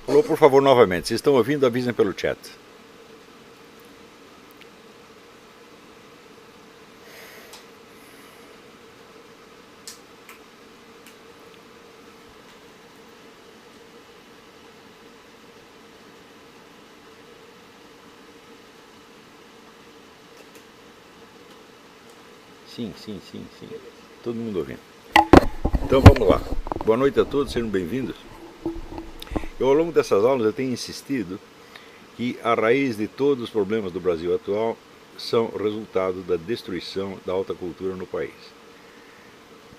Alô, por favor, novamente. Se estão ouvindo, avisem pelo chat. Sim, sim, sim, sim. Todo mundo ouvindo. Então vamos lá. Boa noite a todos, sejam bem-vindos. Ao longo dessas aulas eu tenho insistido que a raiz de todos os problemas do Brasil atual são resultado da destruição da alta cultura no país.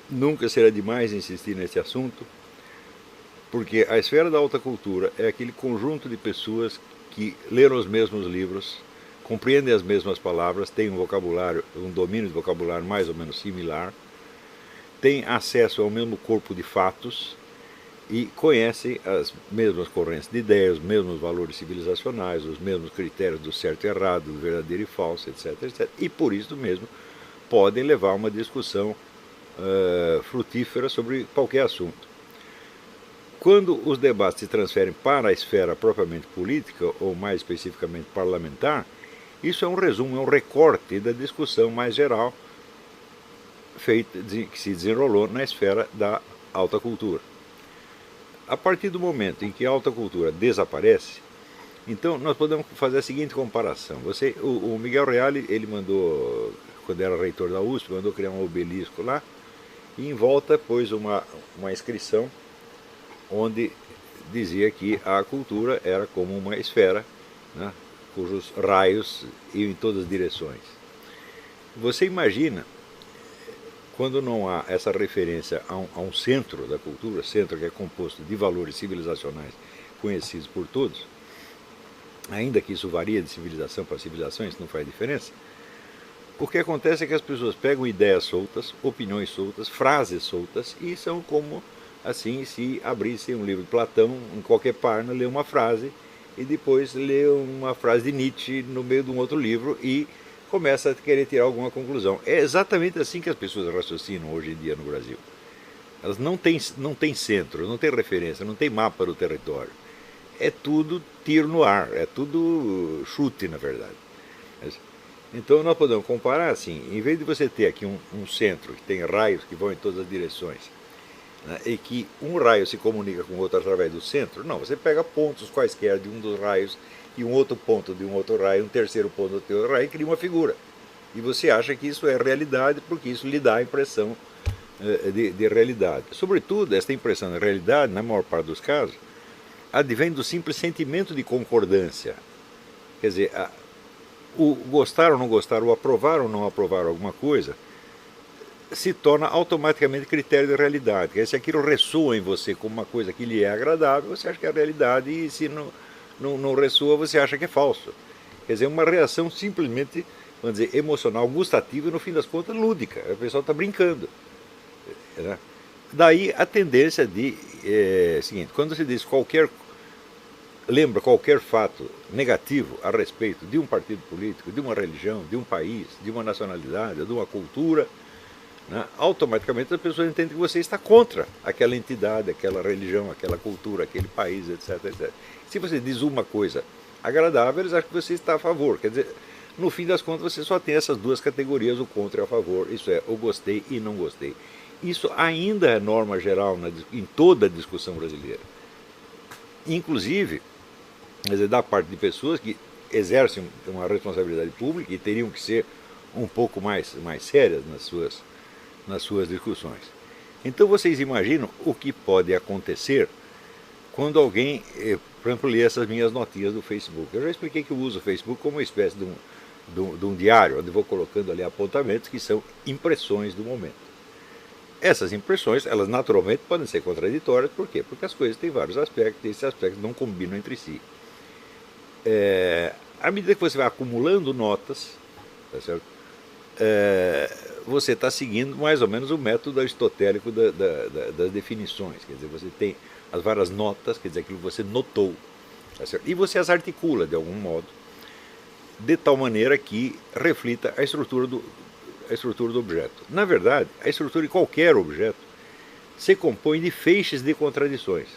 Nunca será demais insistir nesse assunto, porque a esfera da alta cultura é aquele conjunto de pessoas que leram os mesmos livros, compreendem as mesmas palavras, têm um vocabulário, um domínio de vocabulário mais ou menos similar, têm acesso ao mesmo corpo de fatos e conhecem as mesmas correntes de ideias, os mesmos valores civilizacionais, os mesmos critérios do certo e errado, do verdadeiro e falso, etc, etc. E por isso mesmo podem levar uma discussão frutífera sobre qualquer assunto. Quando os debates se transferem para a esfera propriamente política, ou mais especificamente parlamentar, isso é um resumo, é um recorte da discussão mais geral que se desenrolou na esfera da alta cultura. A partir do momento em que a alta cultura desaparece, então nós podemos fazer a seguinte comparação. O Miguel Reale, ele mandou, quando era reitor da USP, mandou criar um obelisco lá, e em volta pôs uma inscrição onde dizia que a cultura era como uma esfera, né, cujos raios iam em todas as direções. Você imagina, quando não há essa referência a um centro da cultura, centro que é composto de valores civilizacionais conhecidos por todos, ainda que isso varia de civilização para civilização, isso não faz diferença, o que acontece é que as pessoas pegam ideias soltas, opiniões soltas, frases soltas, e são como assim se abrisse um livro de Platão, em qualquer página, lê uma frase, e depois lê uma frase de Nietzsche no meio de um outro livro e começa a querer tirar alguma conclusão. É exatamente assim que as pessoas raciocinam hoje em dia no Brasil. Elas não têm centro, não têm referência, não têm mapa do território. É tudo tiro no ar, é tudo chute, na verdade. Então nós podemos comparar assim, em vez de você ter aqui um centro que tem raios que vão em todas as direções, né, e que um raio se comunica com o outro através do centro, não, você pega pontos quaisquer de um dos raios e um outro ponto de um outro raio, um terceiro ponto do outro raio e cria uma figura. E você acha que isso é realidade porque isso lhe dá a impressão de realidade. Sobretudo, esta impressão de realidade, na maior parte dos casos, advém do simples sentimento de concordância. Quer dizer, o gostar ou não gostar, o aprovar ou não aprovar alguma coisa, se torna automaticamente critério de realidade. Quer dizer, se aquilo ressoa em você como uma coisa que lhe é agradável, você acha que é realidade, e se não ressoa, você acha que é falso. Quer dizer, uma reação simplesmente, vamos dizer, emocional, gustativa e, no fim das contas, lúdica. O pessoal está brincando. Né? Daí a tendência de... seguinte, quando se diz lembra qualquer fato negativo a respeito de um partido político, de uma religião, de um país, de uma nacionalidade, de uma cultura, né, automaticamente as pessoas entendem que você está contra aquela entidade, aquela religião, aquela cultura, aquele país, etc, etc. Se você diz uma coisa agradável, eles acham que você está a favor. Quer dizer, no fim das contas, você só tem essas duas categorias, o contra e a favor. Isso é, o gostei e não gostei. Isso ainda é norma geral em toda a discussão brasileira. Inclusive, quer dizer, da parte de pessoas que exercem uma responsabilidade pública e teriam que ser um pouco mais sérias nas suas discussões. Então vocês imaginam o que pode acontecer quando alguém, por exemplo, lê essas minhas notinhas do Facebook. Eu já expliquei que eu uso o Facebook como uma espécie de um diário, onde vou colocando ali apontamentos que são impressões do momento. Essas impressões, elas naturalmente podem ser contraditórias, por quê? Porque as coisas têm vários aspectos e esses aspectos não combinam entre si. À medida que você vai acumulando notas, tá certo? Você está seguindo mais ou menos o método aristotélico das definições. Quer dizer, você tem as várias notas, quer dizer, aquilo que você notou, tá certo? E você as articula de algum modo, de tal maneira que reflita a estrutura do objeto. Na verdade, a estrutura de qualquer objeto se compõe de feixes de contradições.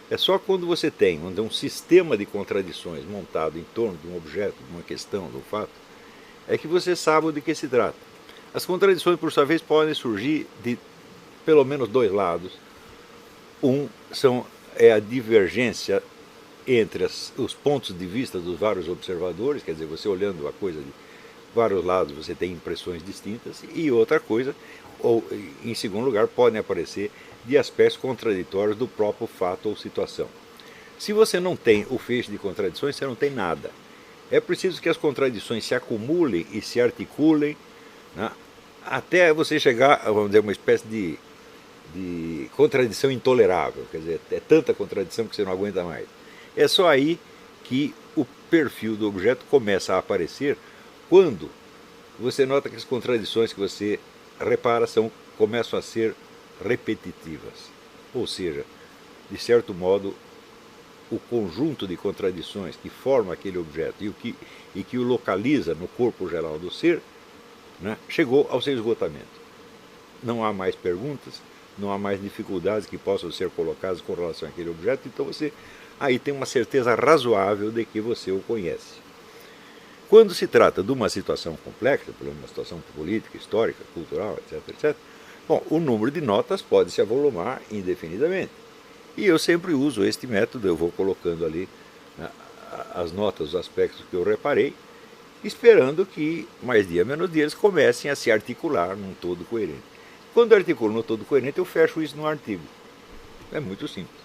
É só quando você tem um sistema de contradições montado em torno de um objeto, de uma questão, de um fato, é que você sabe de que se trata. As contradições, por sua vez, podem surgir de pelo menos dois lados. É a divergência entre os pontos de vista dos vários observadores, quer dizer, você olhando a coisa de vários lados, você tem impressões distintas, e outra coisa, ou em segundo lugar, podem aparecer de aspectos contraditórios do próprio fato ou situação. Se você não tem o feixe de contradições, você não tem nada. É preciso que as contradições se acumulem e se articulem, né, até você chegar, vamos dizer, uma espécie de contradição intolerável. Quer dizer, é tanta contradição que você não aguenta mais. É só aí que o perfil do objeto começa a aparecer, quando você nota que as contradições que você repara começam a ser repetitivas. Ou seja, de certo modo, o conjunto de contradições que forma aquele objeto e que o localiza no corpo geral do ser, né, chegou ao seu esgotamento. Não há mais perguntas, não há mais dificuldades que possam ser colocadas com relação àquele objeto, então você aí tem uma certeza razoável de que você o conhece. Quando se trata de uma situação complexa, por exemplo, uma situação política, histórica, cultural, etc., etc., bom, o número de notas pode se avolumar indefinidamente. E eu sempre uso este método, eu vou colocando ali, né, as notas, os aspectos que eu reparei, esperando que, mais dia menos dia, eles comecem a se articular num todo coerente. Quando eu articulo num todo coerente, eu fecho isso no artigo. É muito simples.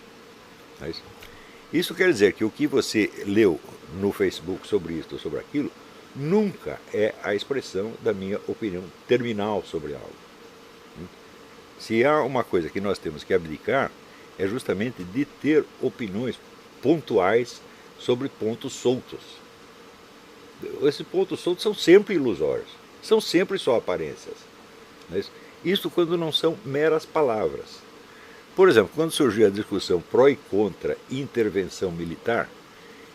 Isso quer dizer que o que você leu no Facebook sobre isso ou sobre aquilo nunca é a expressão da minha opinião terminal sobre algo. Se há uma coisa que nós temos que abdicar, é justamente de ter opiniões pontuais sobre pontos soltos. Esses pontos soltos são sempre ilusórios, são sempre só aparências. Isso quando não são meras palavras. Por exemplo, quando surgiu a discussão pró e contra intervenção militar,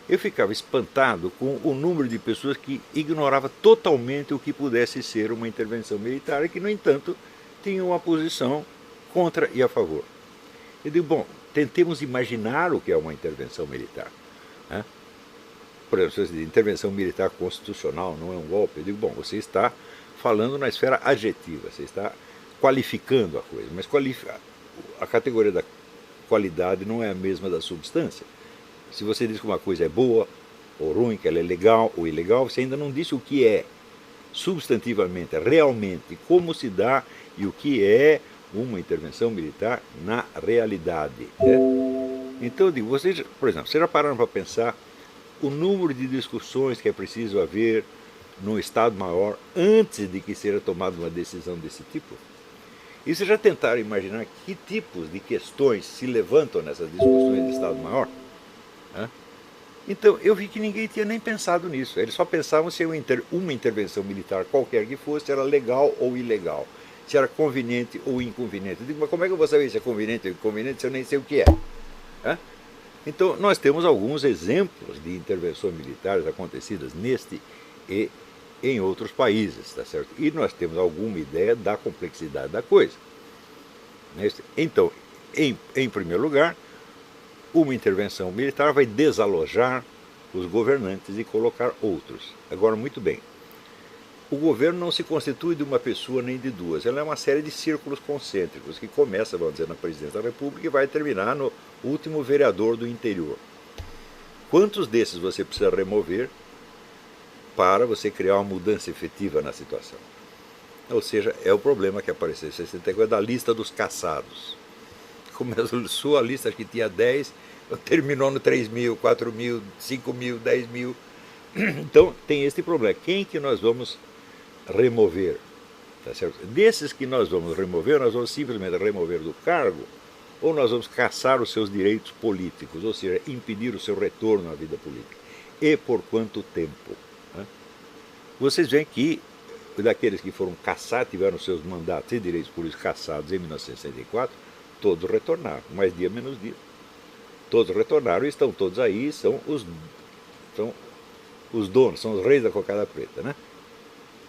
eu ficava espantado com o número de pessoas que ignorava totalmente o que pudesse ser uma intervenção militar e que, no entanto, tinham uma posição contra e a favor. Eu digo, bom, tentemos imaginar o que é uma intervenção militar. Né? Por exemplo, se intervenção militar constitucional não é um golpe, eu digo, bom, você está falando na esfera adjetiva, você está qualificando a coisa, mas a categoria da qualidade não é a mesma da substância. Se você diz que uma coisa é boa ou ruim, que ela é legal ou ilegal, você ainda não disse o que é substantivamente, realmente, como se dá e o que é uma intervenção militar na realidade. Né? Então, eu digo, vocês, por exemplo, vocês já pararam para pensar o número de discussões que é preciso haver no Estado-Maior antes de que seja tomada uma decisão desse tipo? E vocês já tentaram imaginar que tipos de questões se levantam nessas discussões de Estado-Maior? Então, eu vi que ninguém tinha nem pensado nisso. Eles só pensavam se uma intervenção militar qualquer que fosse era legal ou ilegal, se era conveniente ou inconveniente. Eu digo, mas como é que eu vou saber se é conveniente ou inconveniente se eu nem sei o que é? Então, nós temos alguns exemplos de intervenções militares acontecidas neste e em outros países, tá certo? E nós temos alguma ideia da complexidade da coisa. Então, em primeiro lugar, uma intervenção militar vai desalojar os governantes e colocar outros. Agora, muito bem, o governo não se constitui de uma pessoa nem de duas, ela é uma série de círculos concêntricos que começa, vamos dizer, na presidência da República e vai terminar no último vereador do interior. Quantos desses você precisa remover para você criar uma mudança efetiva na situação? Ou seja, é o problema que apareceu em 64 da lista dos caçados. Começou a lista que tinha 10, terminou no 3 mil, 4 mil, 5 mil, 10 mil. Então tem este problema. Quem que nós vamos remover? Tá certo? Desses que nós vamos vamos simplesmente remover do cargo, ou nós vamos caçar os seus direitos políticos, ou seja, impedir o seu retorno à vida política. E por quanto tempo? Vocês veem que daqueles que foram caçados, tiveram seus mandatos e direitos políticos cassados em 1964, todos retornaram, mais dia menos dia. Todos retornaram e estão todos aí, são os donos, são os reis da cocada preta. Né?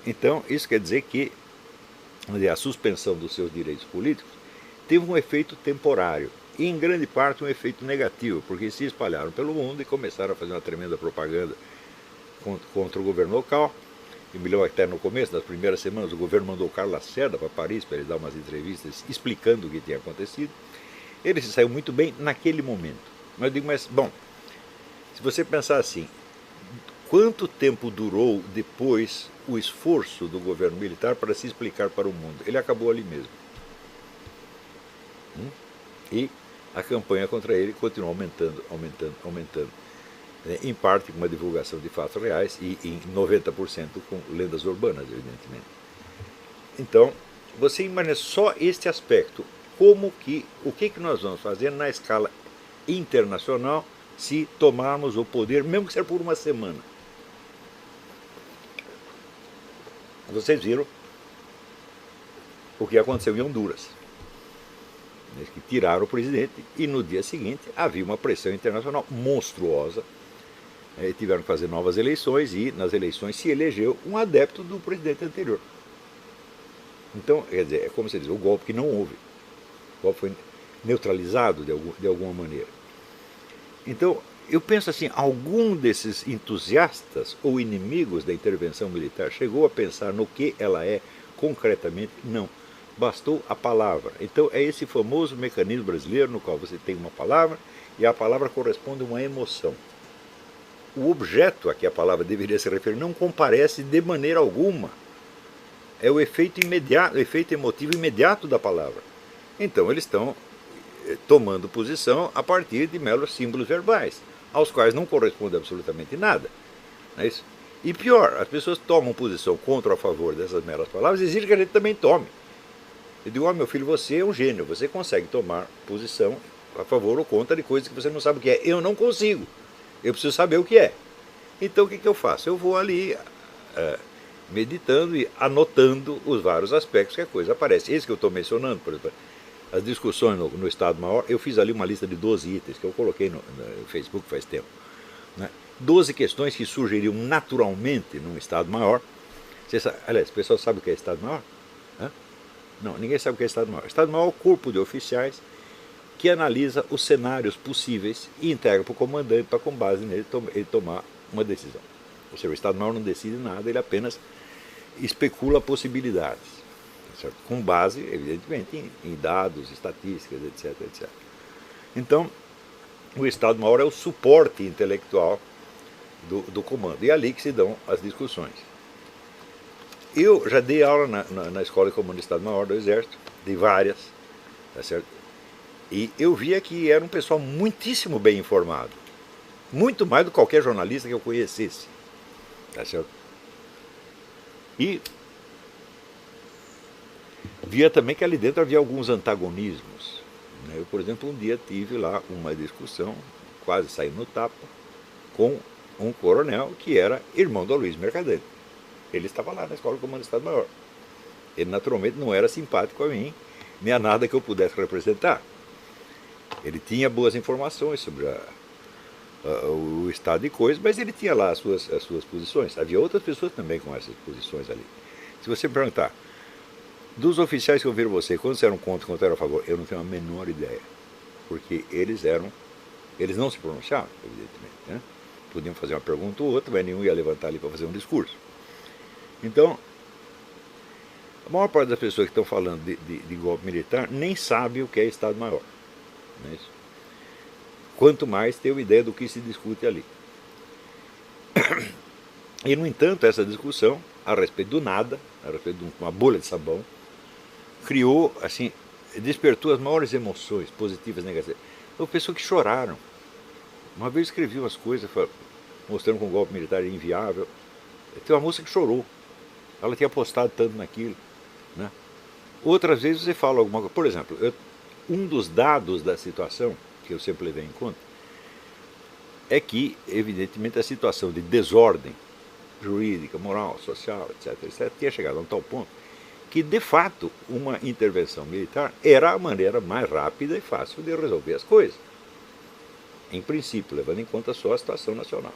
Então, isso quer dizer que a suspensão dos seus direitos políticos teve um efeito temporário. e em grande parte um efeito negativo, porque se espalharam pelo mundo e começaram a fazer uma tremenda propaganda contra o governo local. Eu me lembro até no começo, nas primeiras semanas, o governo mandou o Carlos Lacerda para Paris para ele dar umas entrevistas explicando o que tinha acontecido. Ele se saiu muito bem naquele momento. Mas eu digo, mas, bom, se você pensar assim, quanto tempo durou depois o esforço do governo militar para se explicar para o mundo? Ele acabou ali mesmo. E a campanha contra ele continua aumentando, aumentando, aumentando. Em parte com uma divulgação de fatos reais e em 90% com lendas urbanas, evidentemente. Então, você imagina só este aspecto, o que nós vamos fazer na escala internacional se tomarmos o poder, mesmo que seja por uma semana. Vocês viram o que aconteceu em Honduras. Que tiraram o presidente e no dia seguinte havia uma pressão internacional monstruosa. Tiveram que fazer novas eleições e nas eleições se elegeu um adepto do presidente anterior. Então, quer dizer, é como você diz, o golpe que não houve. O golpe foi neutralizado de alguma maneira. Então, eu penso assim, algum desses entusiastas ou inimigos da intervenção militar chegou a pensar no que ela é concretamente? Não. Bastou a palavra. Então, é esse famoso mecanismo brasileiro no qual você tem uma palavra e a palavra corresponde a uma emoção. O objeto a que a palavra deveria se referir não comparece de maneira alguma. É o efeito imediato, o efeito emotivo imediato da palavra. Então eles estão tomando posição a partir de meros símbolos verbais, aos quais não corresponde absolutamente nada. Não é isso? E pior, as pessoas tomam posição contra ou a favor dessas meras palavras e exigem que a gente também tome. Eu digo, meu filho, você é um gênio, você consegue tomar posição a favor ou contra de coisas que você não sabe o que é. Eu não consigo. Eu preciso saber o que é. Então o que eu faço? Eu vou ali meditando e anotando os vários aspectos que a coisa aparece. Esse que eu estou mencionando, por exemplo, as discussões no Estado-Maior, eu fiz ali uma lista de 12 itens que eu coloquei no Facebook faz tempo. Né? 12 questões que surgiriam naturalmente num Estado-Maior. Aliás, o pessoal sabe o que é Estado-Maior? Não, ninguém sabe o que é Estado-Maior. Estado-Maior é o corpo de oficiais que analisa os cenários possíveis e entrega para o comandante para, com base nele, ele tomar uma decisão. Ou seja, o Estado-Maior não decide nada, ele apenas especula possibilidades, certo? Com base, evidentemente, em dados, estatísticas, etc, etc. Então, o Estado-Maior é o suporte intelectual do comando, e é ali que se dão as discussões. Eu já dei aula na Escola de Comando do Estado-Maior do Exército, dei várias, tá certo? E eu via que era um pessoal muitíssimo bem informado. Muito mais do que qualquer jornalista que eu conhecesse. Tá certo? E via também que ali dentro havia alguns antagonismos. Eu, por exemplo, um dia tive lá uma discussão, quase saindo no tapa, com um coronel que era irmão do Luiz Mercadante. Ele estava lá na Escola de Comando do Estado-Maior. Ele naturalmente não era simpático a mim, nem a nada que eu pudesse representar. Ele tinha boas informações sobre o estado de coisas, mas ele tinha lá as suas posições. Havia outras pessoas também com essas posições ali. Se você me perguntar, dos oficiais que ouviram você, quantos eram contra e quantos eram a favor? Eu não tenho a menor ideia. Porque eles não se pronunciavam, evidentemente. Né? Podiam fazer uma pergunta ou outra, mas nenhum ia levantar ali para fazer um discurso. Então, a maior parte das pessoas que estão falando de golpe militar nem sabe o que é Estado-Maior. Não é isso? Quanto mais ter uma ideia do que se discute ali. E, no entanto, essa discussão, a respeito do nada, a respeito de uma bolha de sabão, criou, assim, despertou as maiores emoções, positivas e negativas. Houve pessoas que choraram. Uma vez eu escrevi umas coisas mostrando que o golpe militar era inviável. Tem uma moça que chorou. Ela tinha apostado tanto naquilo. Né? Outras vezes você fala alguma coisa. Por exemplo, um dos dados da situação, que eu sempre levei em conta, é que, evidentemente, a situação de desordem jurídica, moral, social, etc., etc., tinha chegado a um tal ponto que, de fato, uma intervenção militar era a maneira mais rápida e fácil de resolver as coisas. Em princípio, levando em conta só a situação nacional.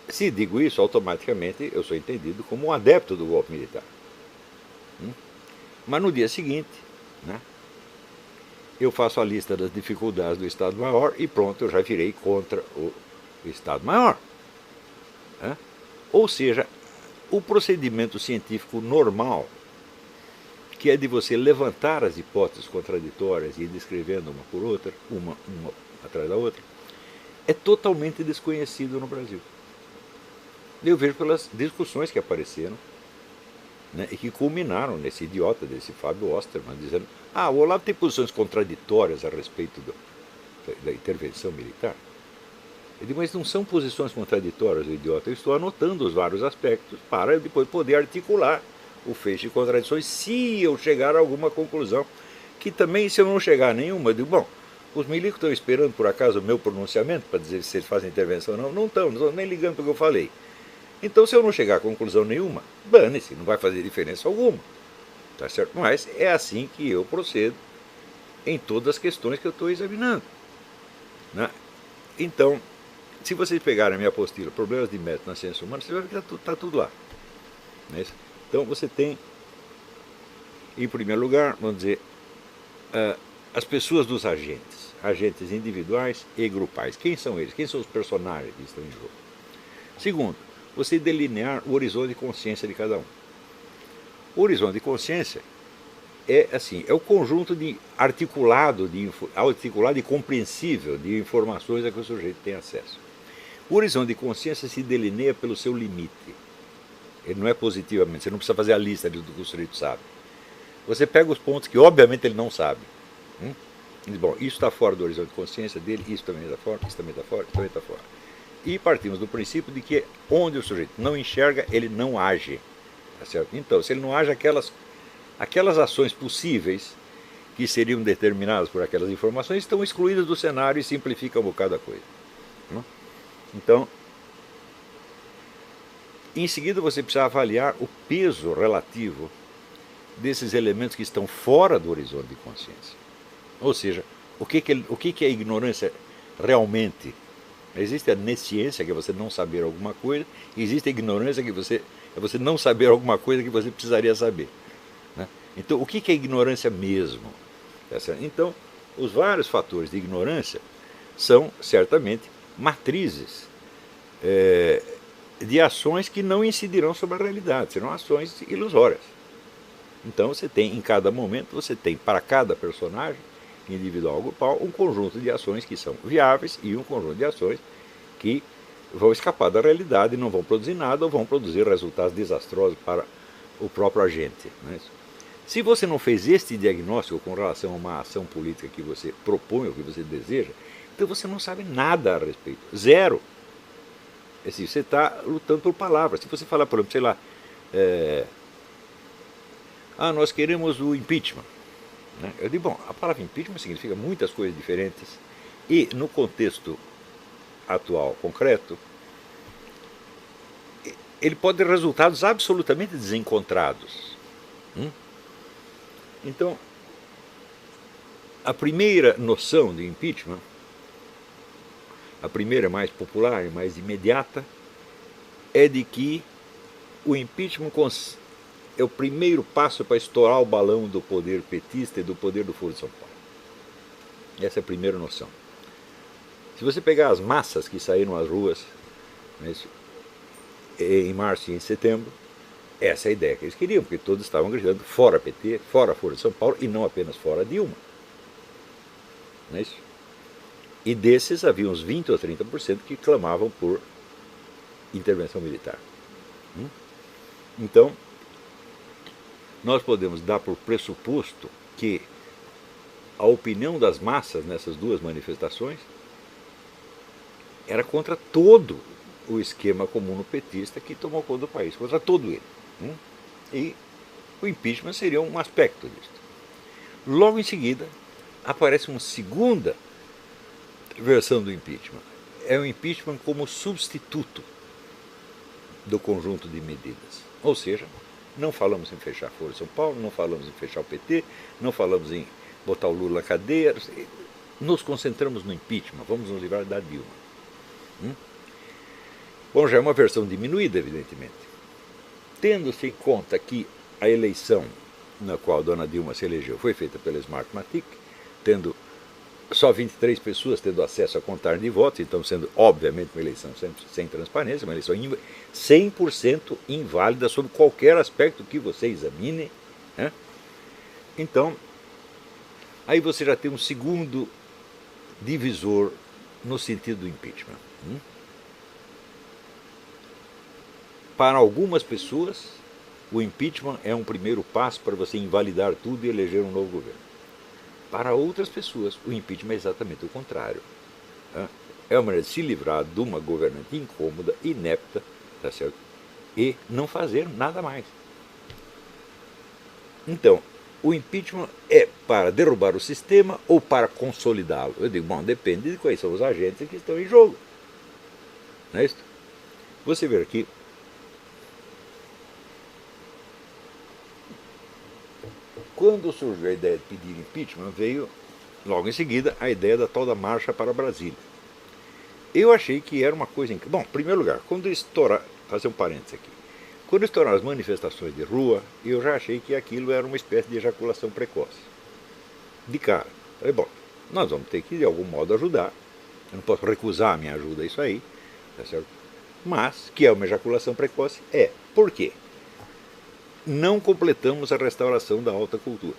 Se digo isso, automaticamente eu sou entendido como um adepto do golpe militar. Mas no dia seguinte, né, eu faço a lista das dificuldades do Estado-Maior e pronto, eu já virei contra o Estado-Maior. Né? Ou seja, o procedimento científico normal, que é de você levantar as hipóteses contraditórias e ir descrevendo uma por outra, uma atrás da outra, é totalmente desconhecido no Brasil. Eu vejo pelas discussões que apareceram, né, e que culminaram nesse idiota desse Fábio Osterman, dizendo: o Olavo tem posições contraditórias a respeito da intervenção militar. Eu digo: mas não são posições contraditórias, o idiota. Eu estou anotando os vários aspectos para depois poder articular o feixe de contradições se eu chegar a alguma conclusão. Que também, se eu não chegar a nenhuma, eu digo: bom, os milicos estão esperando por acaso o meu pronunciamento para dizer se eles fazem intervenção ou não? Não estão nem ligando para o que eu falei. Então, se eu não chegar a conclusão nenhuma, dane-se, não vai fazer diferença alguma. Tá certo? Mas é assim que eu procedo em todas as questões que eu estou examinando. Né? Então, se vocês pegarem a minha apostila, Problemas de Método na Ciência Humana, você vai ver que está tudo lá. Né? Então, você tem, em primeiro lugar, vamos dizer, as pessoas dos agentes, agentes individuais e grupais. Quem são eles? Quem são os personagens que estão em jogo? Segundo, você delinear o horizonte de consciência de cada um. O horizonte de consciência é assim, é o conjunto de articulado e compreensível de informações a que o sujeito tem acesso. O horizonte de consciência se delineia pelo seu limite. Ele não é positivamente, você não precisa fazer a lista do que o sujeito sabe. Você pega os pontos que obviamente ele não sabe. Diz: bom, isso está fora do horizonte de consciência dele, isso também está fora, isso também está fora, isso também está fora. E partimos do princípio de que onde o sujeito não enxerga, ele não age. Tá certo? Então, se ele não age, aquelas ações possíveis que seriam determinadas por aquelas informações estão excluídas do cenário e simplifica um bocado a coisa. Então, em seguida você precisa avaliar o peso relativo desses elementos que estão fora do horizonte de consciência. Ou seja, o que é a ignorância realmente? Existe a nesciência, que é você não saber alguma coisa, e existe a ignorância, que é você não saber alguma coisa que você precisaria saber. Né? Então, o que é ignorância mesmo? Então, os vários fatores de ignorância são, certamente, matrizes de ações que não incidirão sobre a realidade, serão ações ilusórias. Então, você tem, em cada momento, você tem para cada personagem, individual ou grupal, um conjunto de ações que são viáveis e um conjunto de ações que vão escapar da realidade e não vão produzir nada ou vão produzir resultados desastrosos para o próprio agente. Não é isso? Se você não fez este diagnóstico com relação a uma ação política que você propõe ou que você deseja, então você não sabe nada a respeito. Zero. Assim, você está lutando por palavras. Se você falar, por exemplo, sei lá, nós queremos o impeachment. Eu digo: bom, a palavra impeachment significa muitas coisas diferentes e, no contexto atual, concreto, ele pode ter resultados absolutamente desencontrados. Então, a primeira noção de impeachment, a primeira mais popular e mais imediata, é de que o impeachment é o primeiro passo para estourar o balão do poder petista e do poder do Foro de São Paulo. Essa é a primeira noção. Se você pegar as massas que saíram às ruas, né, em março e em setembro, essa é a ideia que eles queriam, porque todos estavam gritando fora PT, fora Foro de São Paulo e não apenas fora Dilma. Não é isso? E desses havia uns 20 ou 30% que clamavam por intervenção militar. Então, nós podemos dar por pressuposto que a opinião das massas nessas duas manifestações era contra todo o esquema comunopetista que tomou conta do país, contra todo ele. E o impeachment seria um aspecto disso. Logo em seguida, aparece uma segunda versão do impeachment. É o impeachment como substituto do conjunto de medidas. Ou seja, não falamos em fechar a Folha de São Paulo, não falamos em fechar o PT, não falamos em botar o Lula na cadeia, nos concentramos no impeachment, vamos nos livrar da Dilma. Bom, já é uma versão diminuída, evidentemente. Tendo-se em conta que a eleição na qual a dona Dilma se elegeu foi feita pela Smartmatic, tendo só 23 pessoas tendo acesso à contagem de votos, então sendo, obviamente, uma eleição sem transparência, uma eleição 100% inválida sob qualquer aspecto que você examine, né? Então, aí você já tem um segundo divisor no sentido do impeachment. Para algumas pessoas, o impeachment é um primeiro passo para você invalidar tudo e eleger um novo governo. Para outras pessoas, o impeachment é exatamente o contrário. É uma maneira de se livrar de uma governante incômoda, inepta, tá certo? E não fazer nada mais. Então, o impeachment é para derrubar o sistema ou para consolidá-lo? Eu digo, bom, depende de quais são os agentes que estão em jogo. Não é isso? Você vê aqui. Quando surgiu a ideia de pedir impeachment, veio logo em seguida a ideia da tal da marcha para Brasília. Eu achei que era uma coisa... Bom, em primeiro lugar, quando estourar... Fazer um parênteses aqui. Quando estouraram as manifestações de rua, eu já achei que aquilo era uma espécie de ejaculação precoce. De cara. Falei, bom, nós vamos ter que de algum modo ajudar. Eu não posso recusar a minha ajuda a isso aí, tá certo? Mas, que é uma ejaculação precoce, é. Por quê? Não completamos a restauração da alta cultura.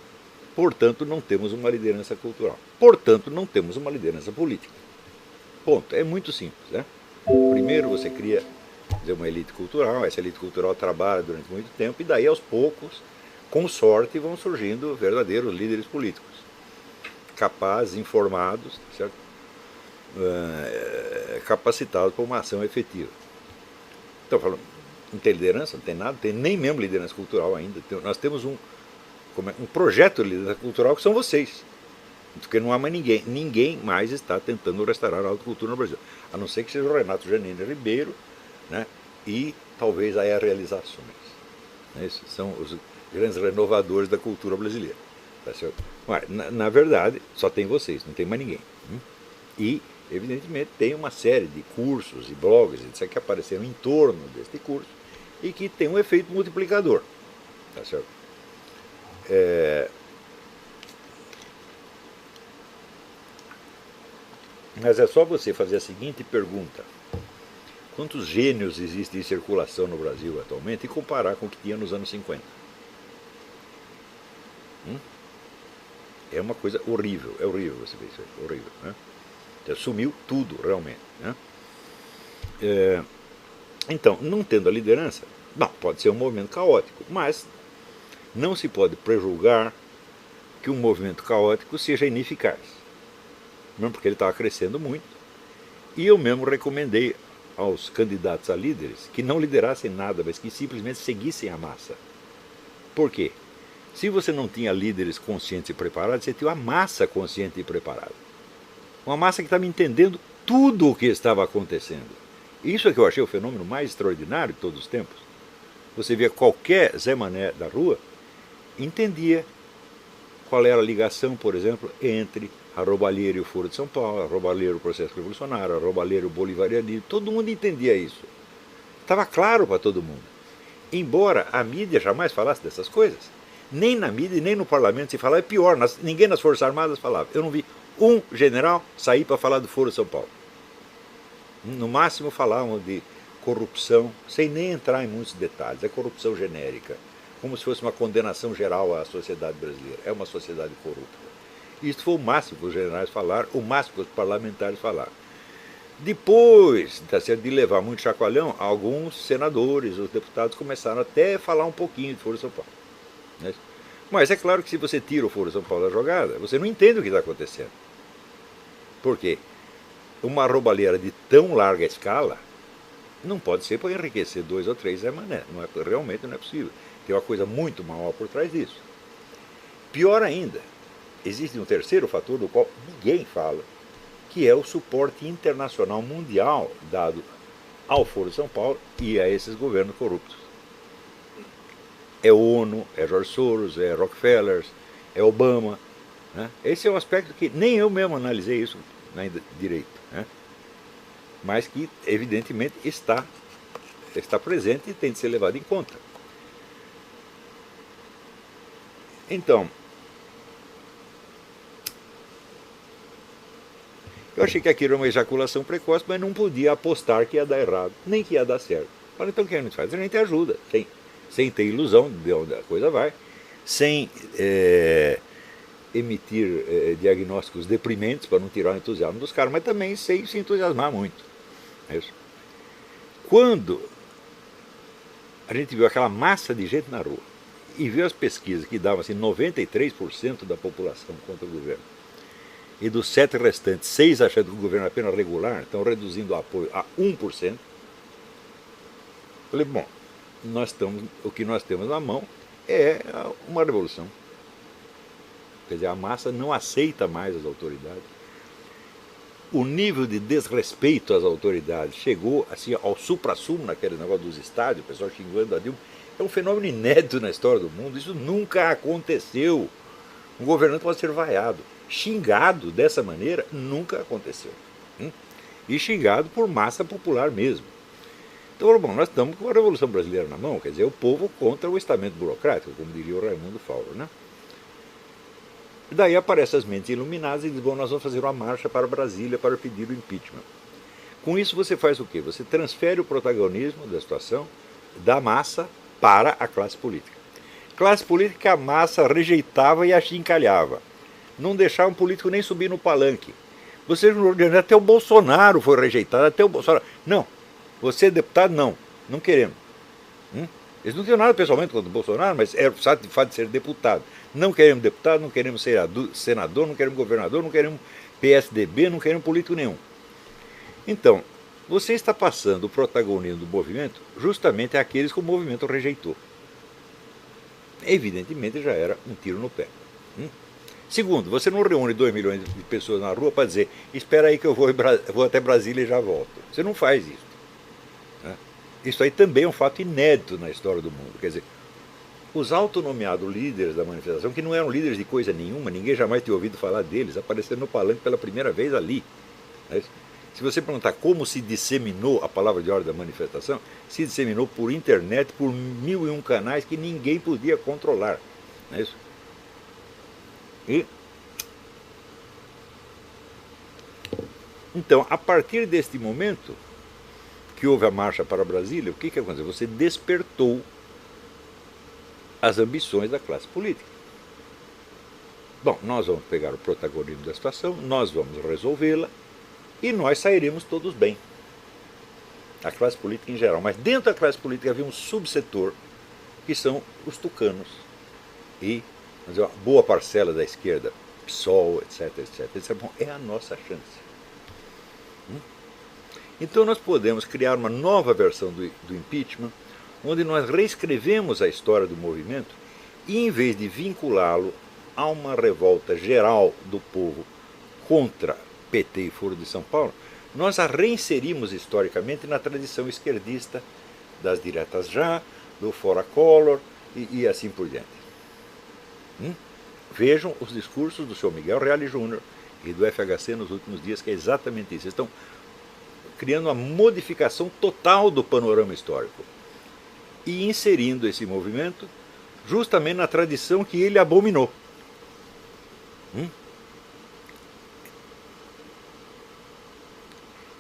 Portanto, não temos uma liderança cultural. Portanto, não temos uma liderança política. Ponto. É muito simples, né? Primeiro você cria uma elite cultural, essa elite cultural trabalha durante muito tempo e daí aos poucos, com sorte, vão surgindo verdadeiros líderes políticos. Capazes, informados, certo? Capacitados para uma ação efetiva. Então, falando, não tem liderança, não tem nada, não tem nem mesmo liderança cultural ainda. Nós temos um projeto de liderança cultural que são vocês. Porque não há mais ninguém. Ninguém mais está tentando restaurar a alta cultura no Brasil. A não ser que seja o Renato Janine Ribeiro, né, e talvez a Realizações. Né, esses são os grandes renovadores da cultura brasileira. Tá certo? Mas, na verdade, só tem vocês, não tem mais ninguém. E, evidentemente, tem uma série de cursos e blogs etc., que apareceram em torno deste curso e que tem um efeito multiplicador. Tá certo? Mas é só você fazer a seguinte pergunta: quantos gênios existem em circulação no Brasil atualmente e comparar com o que tinha nos anos 50? É uma coisa horrível, é horrível você ver isso aí, horrível, né? Sumiu tudo realmente, né? Então, não tendo a liderança, bom, pode ser um movimento caótico, mas não se pode prejulgar que um movimento caótico seja ineficaz, mesmo porque ele estava crescendo muito. E eu mesmo recomendei aos candidatos a líderes que não liderassem nada, mas que simplesmente seguissem a massa. Por quê? Se você não tinha líderes conscientes e preparados, você tinha uma massa consciente e preparada. Uma massa que estava entendendo tudo o que estava acontecendo. Isso é que eu achei o fenômeno mais extraordinário de todos os tempos. Você via qualquer Zé Mané da rua, entendia qual era a ligação, por exemplo, entre a roubalheira e o Foro de São Paulo, a roubalheira e o processo revolucionário, a roubalheira e o bolivarianismo. Todo mundo entendia isso. Estava claro para todo mundo. Embora a mídia jamais falasse dessas coisas, nem na mídia nem no parlamento se falava. É pior, ninguém nas Forças Armadas falava. Eu não vi um general sair para falar do Foro de São Paulo. No máximo falavam de corrupção, sem nem entrar em muitos detalhes. É corrupção genérica, como se fosse uma condenação geral à sociedade brasileira. É uma sociedade corrupta. Isso foi o máximo que os generais falaram, o máximo que os parlamentares falaram. Depois de levar muito chacoalhão, alguns senadores, os deputados começaram até a falar um pouquinho de Foro de São Paulo. Mas é claro que se você tira o Foro de São Paulo da jogada, você não entende o que está acontecendo. Por quê? Uma roubalheira de tão larga escala não pode ser para enriquecer 2 ou 3 Zé Mané. Realmente não é possível. Tem uma coisa muito maior por trás disso. Pior ainda, existe um terceiro fator do qual ninguém fala, que é o suporte internacional mundial dado ao Foro de São Paulo e a esses governos corruptos. É ONU, é George Soros, é Rockefeller, é Obama. Né? Esse é um aspecto que nem eu mesmo analisei isso direito. Né? Mas que, evidentemente, está presente e tem de ser levado em conta. Então, Eu achei que aquilo era uma ejaculação precoce, mas não podia apostar que ia dar errado, nem que ia dar certo. Falei, então o que a gente faz? A gente ajuda, sem ter ilusão de onde a coisa vai, sem emitir diagnósticos deprimentes para não tirar o entusiasmo dos caras, mas também sem se entusiasmar muito. É isso. Quando a gente viu aquela massa de gente na rua e viu as pesquisas que davam assim, 93% da população contra o governo, e dos 7 restantes, 6 achando que o governo é apenas regular, estão reduzindo o apoio a 1%, falei, bom, o que nós temos na mão é uma revolução. Quer dizer, a massa não aceita mais as autoridades. O nível de desrespeito às autoridades chegou assim, ao supra-sumo naquele negócio dos estádios, o pessoal xingando a Dilma. É um fenômeno inédito na história do mundo, isso nunca aconteceu. Um governante pode ser vaiado. Xingado dessa maneira nunca aconteceu. E xingado por massa popular mesmo. Então, bom, nós estamos com a Revolução Brasileira na mão, quer dizer, o povo contra o estamento burocrático, como diria o Raimundo Fauro, né? E daí aparecem as mentes iluminadas e dizem, bom, nós vamos fazer uma marcha para Brasília para pedir o impeachment. Com isso você faz o quê? Você transfere o protagonismo da situação da massa para a classe política. Classe política que a massa rejeitava e achincalhava. Não deixava um político nem subir no palanque. Você, até o Bolsonaro foi rejeitado, até o Bolsonaro. Não, você é deputado? Não, não queremos. Eles não tinham nada pessoalmente contra o Bolsonaro, mas é o fato de ser deputado. Não queremos deputado, não queremos senador, não queremos governador, não queremos PSDB, não queremos político nenhum. Então, você está passando o protagonismo do movimento justamente àqueles que o movimento rejeitou. Evidentemente já era um tiro no pé. Segundo, você não reúne 2 milhões de pessoas na rua para dizer, espera aí que eu vou até Brasília e já volto. Você não faz isso. Isso aí também é um fato inédito na história do mundo. Quer dizer, os autonomeados líderes da manifestação, que não eram líderes de coisa nenhuma, ninguém jamais tinha ouvido falar deles, apareceram no palanque pela primeira vez ali. Se você perguntar como se disseminou a palavra de ordem da manifestação, se disseminou por internet, por 1001 canais que ninguém podia controlar. Não é isso? Então, a partir deste momento que houve a marcha para Brasília, o que aconteceu? Você despertou as ambições da classe política. Bom, nós vamos pegar o protagonismo da situação, nós vamos resolvê-la e nós sairemos todos bem. A classe política em geral. Mas dentro da classe política havia um subsetor que são os tucanos e uma boa parcela da esquerda, PSOL, etc, etc. Isso é a nossa chance. Então nós podemos criar uma nova versão do impeachment, onde nós reescrevemos a história do movimento e, em vez de vinculá-lo a uma revolta geral do povo contra PT e Foro de São Paulo, nós a reinserimos historicamente na tradição esquerdista das diretas já, do Fora Collor e assim por diante. Vejam os discursos do senhor Miguel Reale Júnior e do FHC nos últimos dias, que é exatamente isso. Eles estão criando uma modificação total do panorama histórico e inserindo esse movimento justamente na tradição que ele abominou.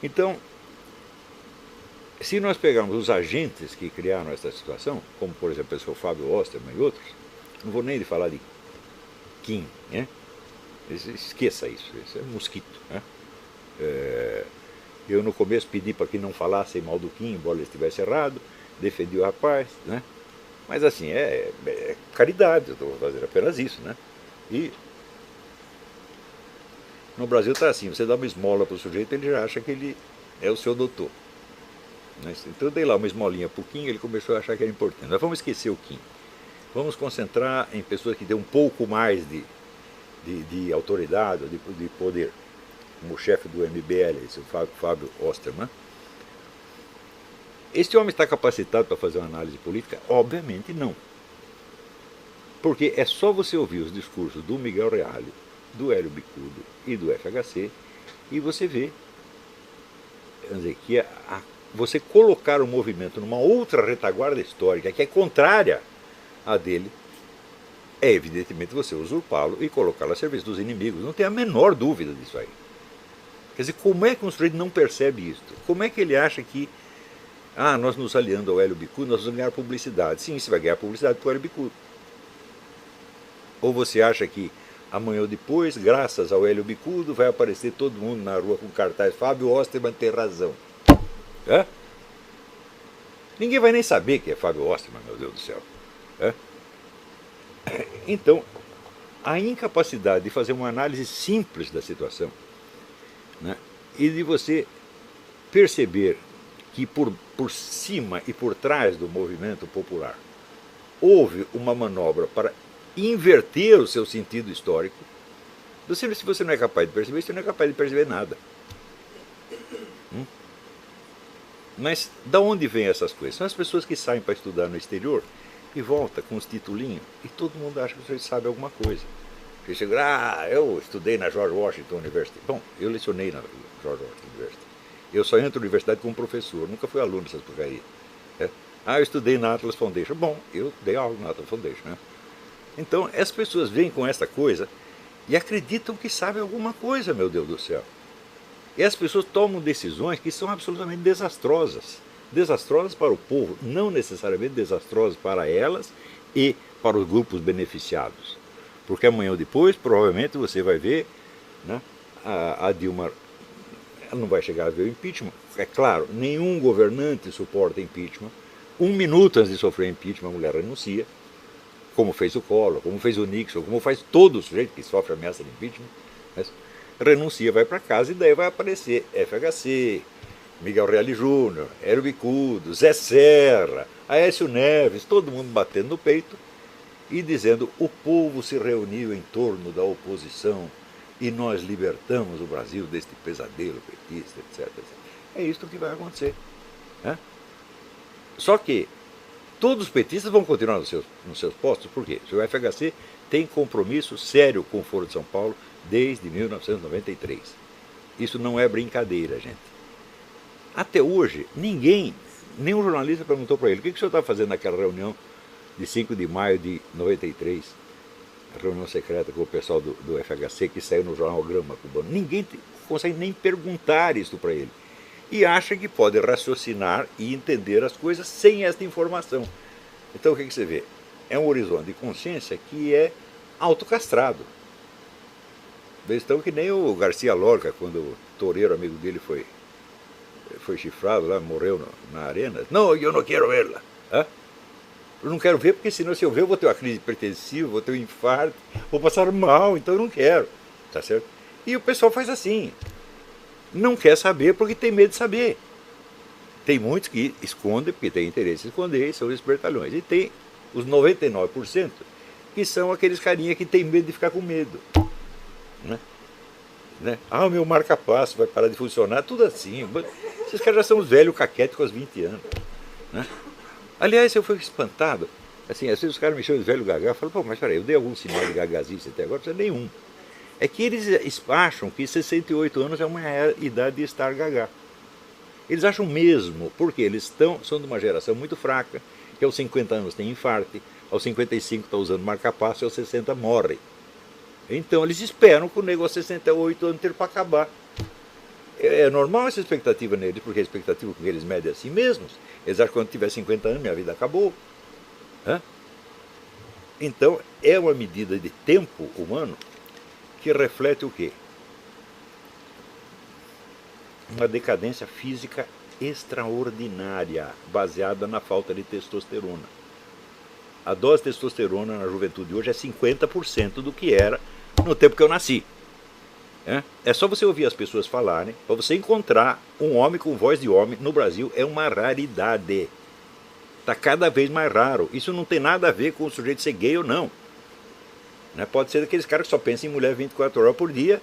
Então, se nós pegarmos os agentes que criaram essa situação, como por exemplo o senhor Fábio Osterman e outros, não vou nem falar de Kim, né? Esqueça isso é mosquito, né? Eu no começo pedi para que não falassem mal do Kim, embora ele estivesse errado, defendi o rapaz, né? Mas assim, é caridade, eu estou fazendo apenas isso, né? E no Brasil está assim, você dá uma esmola para o sujeito, ele já acha que ele é o seu doutor. Então eu dei lá uma esmolinha para o Kim, ele começou a achar que era importante. Nós vamos esquecer o Kim. Vamos concentrar em pessoas que têm um pouco mais de autoridade, de poder, como o chefe do MBL, esse Fábio Osterman. Este homem está capacitado para fazer uma análise política? Obviamente não. Porque é só você ouvir os discursos do Miguel Reale, do Hélio Bicudo e do FHC, e você vê, quer dizer, que você colocar o movimento numa outra retaguarda histórica que é contrária à dele, é evidentemente você usurpá-lo e colocá-lo a serviço dos inimigos. Não tem a menor dúvida disso aí. Quer dizer, como é que um sujeito não percebe isso? Como é que ele acha que, nós nos aliando ao Hélio Bicudo, nós vamos ganhar publicidade? Sim, você vai ganhar publicidade para o Hélio Bicudo. Ou você acha que amanhã ou depois, graças ao Hélio Bicudo, vai aparecer todo mundo na rua com cartaz Fábio Osterman tem razão? É? Ninguém vai nem saber que é Fábio Osterman, meu Deus do céu. É? Então, a incapacidade de fazer uma análise simples da situação, né, e de você perceber que por cima e por trás do movimento popular houve uma manobra para inverter o seu sentido histórico. Se você não é capaz de perceber, você não é capaz de perceber nada. Mas da onde vêm essas coisas? São as pessoas que saem para estudar no exterior e voltam com os titulinhos e todo mundo acha que você sabe alguma coisa. Você chega, eu estudei na George Washington University. Bom, eu lecionei na George Washington University. Eu só entro na universidade como professor, nunca fui aluno dessas porcarias. Eu estudei na Atlas Foundation. Bom, eu dei aula na Atlas Foundation, né? Então, as pessoas vêm com essa coisa e acreditam que sabem alguma coisa, meu Deus do céu. E as pessoas tomam decisões que são absolutamente desastrosas. Desastrosas para o povo, não necessariamente desastrosas para elas e para os grupos beneficiados. Porque amanhã ou depois, provavelmente, você vai ver, né, a Dilma não vai chegar a ver o impeachment. É claro, nenhum governante suporta impeachment. 1 minuto antes de sofrer impeachment, a mulher renuncia, como fez o Collor, como fez o Nixon, como faz todo sujeito que sofre ameaça de impeachment. Mas renuncia, vai para casa e daí vai aparecer FHC, Miguel Reale Júnior, Hélio Bicudo, Zé Serra, Aécio Neves, todo mundo batendo no peito e dizendo: o povo se reuniu em torno da oposição e nós libertamos o Brasil deste pesadelo petista, etc. É isso que vai acontecer. Né? Só que todos os petistas vão continuar nos seus postos, por quê? O FHC tem compromisso sério com o Foro de São Paulo desde 1993. Isso não é brincadeira, gente. Até hoje, nenhum jornalista perguntou para ele: o que o senhor está fazendo naquela reunião de 5 de maio de 93, a reunião secreta com o pessoal do FHC que saiu no jornal Grama Cubano? Ninguém consegue nem perguntar isso para ele. E acha que pode raciocinar e entender as coisas sem esta informação. Então o que você vê? É um horizonte de consciência que é autocastrado. Eles estão que nem o Garcia Lorca, quando o toureiro amigo dele foi chifrado lá, morreu na arena. Não, eu não quero vê-la. Eu não quero ver porque senão se eu ver eu vou ter uma crise hipertensiva, vou ter um infarto, vou passar mal, então eu não quero. Tá certo? E o pessoal faz assim. Não quer saber porque tem medo de saber. Tem muitos que escondem porque tem interesse em esconder e são os espertalhões. E tem os 99% que são aqueles carinha que tem medo de ficar com medo. Né? O meu marca-passo vai parar de funcionar, tudo assim. Esses caras já são os velhos caquéticos aos 20 anos. Né? Aliás, eu fui espantado. Assim, às vezes os caras me chamam de velho gaga. Eu falo: pô, mas peraí, eu dei algum sinal de gagazice até agora? Não sei nenhum. É que eles acham que 68 anos é uma idade de estar gaga. Eles acham mesmo, porque eles são de uma geração muito fraca, que aos 50 anos tem infarto, aos 55 está usando marca-passo e aos 60 morre. Então eles esperam que o negócio aos 68 anos ter para acabar. É normal essa expectativa neles, porque a expectativa com eles medem assim mesmos. Eles acham que quando tiver 50 anos minha vida acabou. Então é uma medida de tempo humano que reflete o quê? Uma decadência física extraordinária, baseada na falta de testosterona. A dose de testosterona na juventude hoje é 50% do que era no tempo que eu nasci. É só você ouvir as pessoas falarem, para você encontrar um homem com voz de homem no Brasil é uma raridade. Está cada vez mais raro. Isso não tem nada a ver com o sujeito ser gay ou não. Pode ser daqueles caras que só pensam em mulher 24 horas por dia,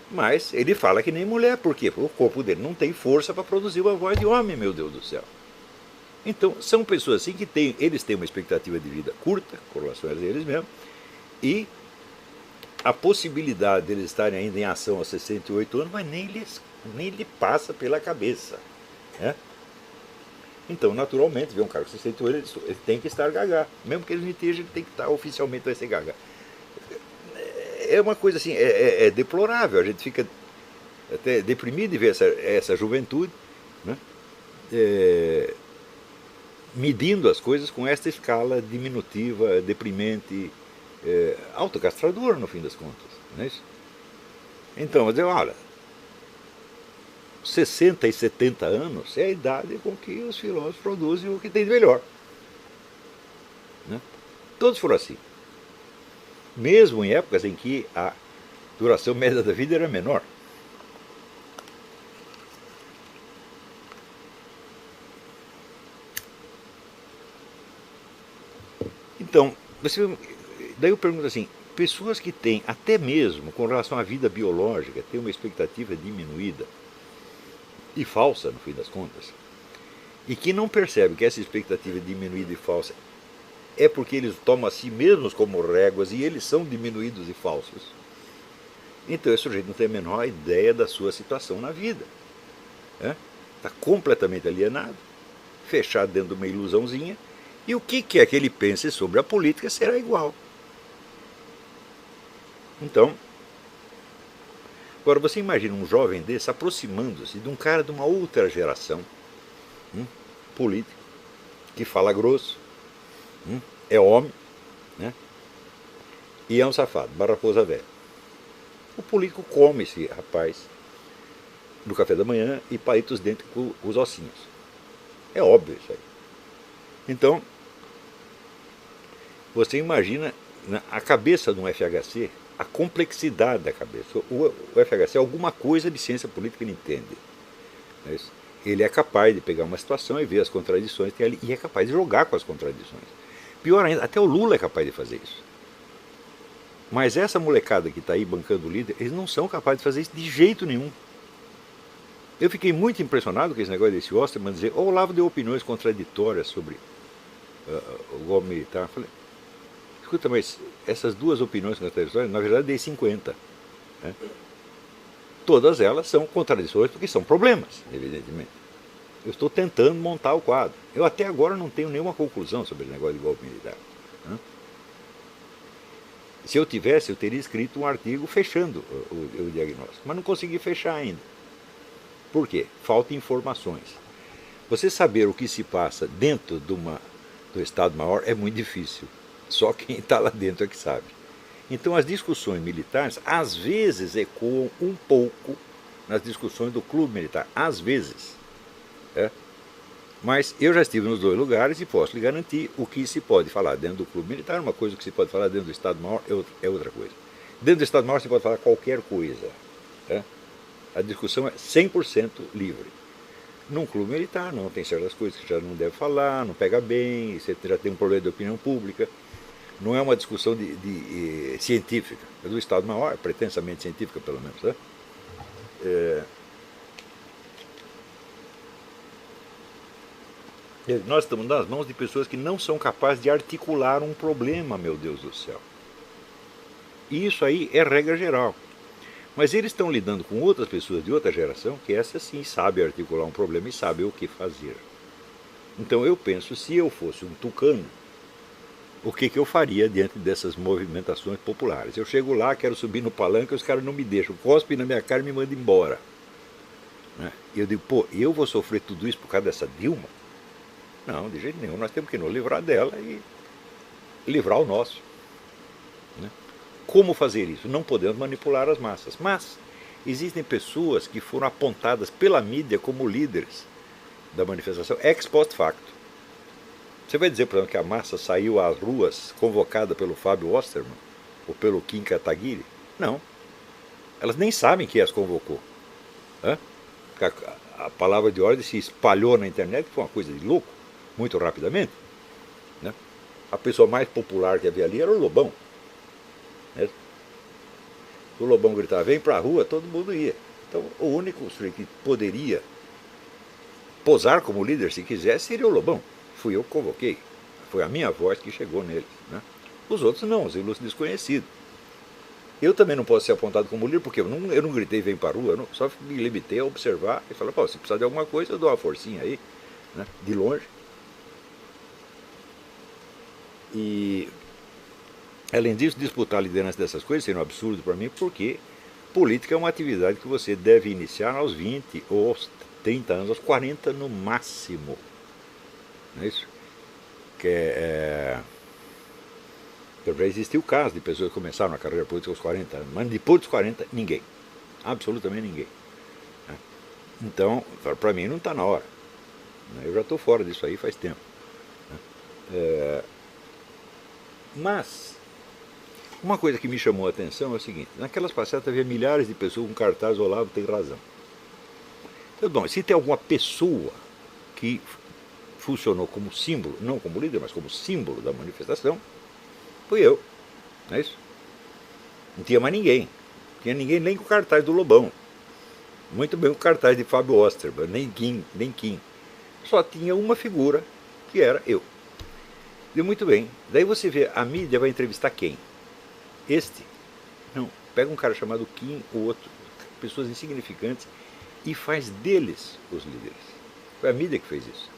mas ele fala que nem mulher. Por quê? Porque o corpo dele não tem força para produzir uma voz de homem, meu Deus do céu. Então, são pessoas assim que eles têm uma expectativa de vida curta, com relação a eles mesmos, e a possibilidade deles estarem ainda em ação aos 68 anos, mas nem lhe passa pela cabeça. Então, naturalmente, ver um cara com 68 anos, ele tem que estar gaga. Mesmo que ele não esteja, ele tem que estar oficialmente vai ser gaga. É uma coisa assim, é deplorável. A gente fica até deprimido de ver essa juventude, né, é, medindo as coisas com esta escala diminutiva, deprimente, autocastradora no fim das contas. Não é isso? Então, eu digo, olha, 60 e 70 anos é a idade com que os filósofos produzem o que tem de melhor. Né? Todos foram assim. Mesmo em épocas em que a duração média da vida era menor. Então, daí eu pergunto assim, pessoas que têm, até mesmo com relação à vida biológica, têm uma expectativa diminuída e falsa, no fim das contas, e que não percebem que essa expectativa diminuída e falsa é porque eles tomam a si mesmos como réguas e eles são diminuídos e falsos. Então esse sujeito não tem a menor ideia da sua situação na vida. Está completamente alienado, fechado dentro de uma ilusãozinha, e o que quer que ele pense sobre a política será igual. Então, agora você imagina um jovem desse aproximando-se de um cara de uma outra geração, político, que fala grosso, é homem, né? E é um safado, barraposa velha. O político come esse rapaz no café da manhã e palita os dentes com os ossinhos. É óbvio isso aí. Então, você imagina a cabeça de um FHC, a complexidade da cabeça. O FHC é alguma coisa de ciência política que ele entende. É isso. Ele é capaz de pegar uma situação e ver as contradições que tem ali, e é capaz de jogar com as contradições. Pior ainda, até o Lula é capaz de fazer isso. Mas essa molecada que está aí bancando o líder, eles não são capazes de fazer isso de jeito nenhum. Eu fiquei muito impressionado com esse negócio desse Osterman dizer, o Olavo deu opiniões contraditórias sobre o golpe militar. Eu falei, escuta, mas essas duas opiniões contraditórias, na verdade, eu dei 50. Né? Todas elas são contradições porque são problemas, evidentemente. Eu estou tentando montar o quadro. Eu até agora não tenho nenhuma conclusão sobre o negócio de golpe militar. Né? Se eu tivesse, eu teria escrito um artigo fechando o diagnóstico, mas não consegui fechar ainda. Por quê? Falta informações. Você saber o que se passa dentro do Estado-Maior é muito difícil. Só quem está lá dentro é que sabe. Então as discussões militares às vezes ecoam um pouco nas discussões do clube militar. Às vezes. Mas eu já estive nos dois lugares e posso lhe garantir o que se pode falar dentro do clube militar, uma coisa que se pode falar dentro do Estado-Maior é outra coisa. Dentro do Estado-Maior se pode falar qualquer coisa. A discussão é 100% livre. Num clube militar não, tem certas coisas que já não deve falar, não pega bem, você já tem um problema de opinião pública. Não é uma discussão científica. É do Estado-Maior, pretensamente científica pelo menos. Nós estamos nas mãos de pessoas que não são capazes de articular um problema, meu Deus do céu. E isso aí é regra geral. Mas eles estão lidando com outras pessoas de outra geração que essas sim sabem articular um problema e sabem o que fazer. Então eu penso, se eu fosse um tucano, o que eu faria diante dessas movimentações populares? Eu chego lá, quero subir no palanque, os caras não me deixam, cospem na minha cara e me mandam embora. E eu digo, pô, eu vou sofrer tudo isso por causa dessa Dilma? Não, de jeito nenhum, nós temos que nos livrar dela e livrar o nosso. Como fazer isso? Não podemos manipular as massas. Mas existem pessoas que foram apontadas pela mídia como líderes da manifestação ex post facto. Você vai dizer, por exemplo, que a massa saiu às ruas convocada pelo Fábio Osterman ou pelo Kim Kataguiri? Não. Elas nem sabem quem as convocou. A palavra de ordem se espalhou na internet, foi uma coisa de louco, muito rapidamente. A pessoa mais popular que havia ali era o Lobão. O Lobão gritava, vem pra rua, todo mundo ia. Então o único sujeito que poderia posar como líder se quisesse seria o Lobão. Fui eu que convoquei. Foi a minha voz que chegou neles. Os outros não, os ilustres desconhecidos. Eu também não posso ser apontado como líder, porque eu não gritei vem pra rua, eu só me limitei a observar e falar, se precisar de alguma coisa, eu dou uma forcinha aí, de longe. E além disso, disputar a liderança dessas coisas seria um absurdo para mim, porque política é uma atividade que você deve iniciar aos 20 ou aos 30 anos, aos 40 no máximo. Não é isso? Já existiu o caso de pessoas que começaram a carreira política aos 40 anos, mas depois dos 40, ninguém. Absolutamente ninguém. Então, para mim não está na hora. Eu já estou fora disso aí faz tempo. Mas, uma coisa que me chamou a atenção é o seguinte: naquelas passeatas havia milhares de pessoas com cartaz Olavo tem razão. Então, bom, se tem alguma pessoa que funcionou como símbolo, não como líder, mas como símbolo da manifestação, fui eu. Não é isso? Não tinha mais ninguém. Não tinha ninguém nem com o cartaz do Lobão. Muito bem o cartaz de Fábio Osterman, nem Kim. Só tinha uma figura, que era eu. Deu muito bem. Daí você vê, a mídia vai entrevistar quem? Este? Não. Pega um cara chamado Kim, ou outro, pessoas insignificantes, e faz deles os líderes. Foi a mídia que fez isso.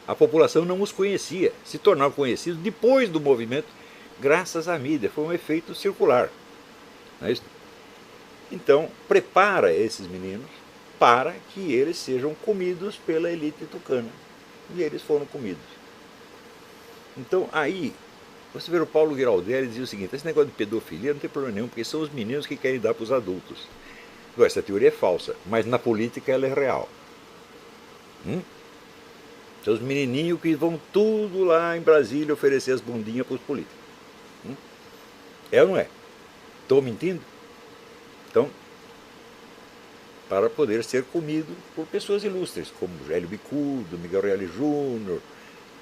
A população não os conhecia, se tornaram conhecidos depois do movimento, graças à mídia. Foi um efeito circular. Não é isso? Então, prepara esses meninos para que eles sejam comidos pela elite tucana. E eles foram comidos. Então, aí, você vê o Paulo Giraldelli dizia o seguinte: esse negócio de pedofilia não tem problema nenhum, porque são os meninos que querem dar para os adultos. Essa teoria é falsa, mas na política ela é real. São os menininhos que vão tudo lá em Brasília oferecer as bundinhas para os políticos. É ou não é? Estou mentindo? Então, para poder ser comido por pessoas ilustres, como Hélio Bicudo, Miguel Reale Júnior,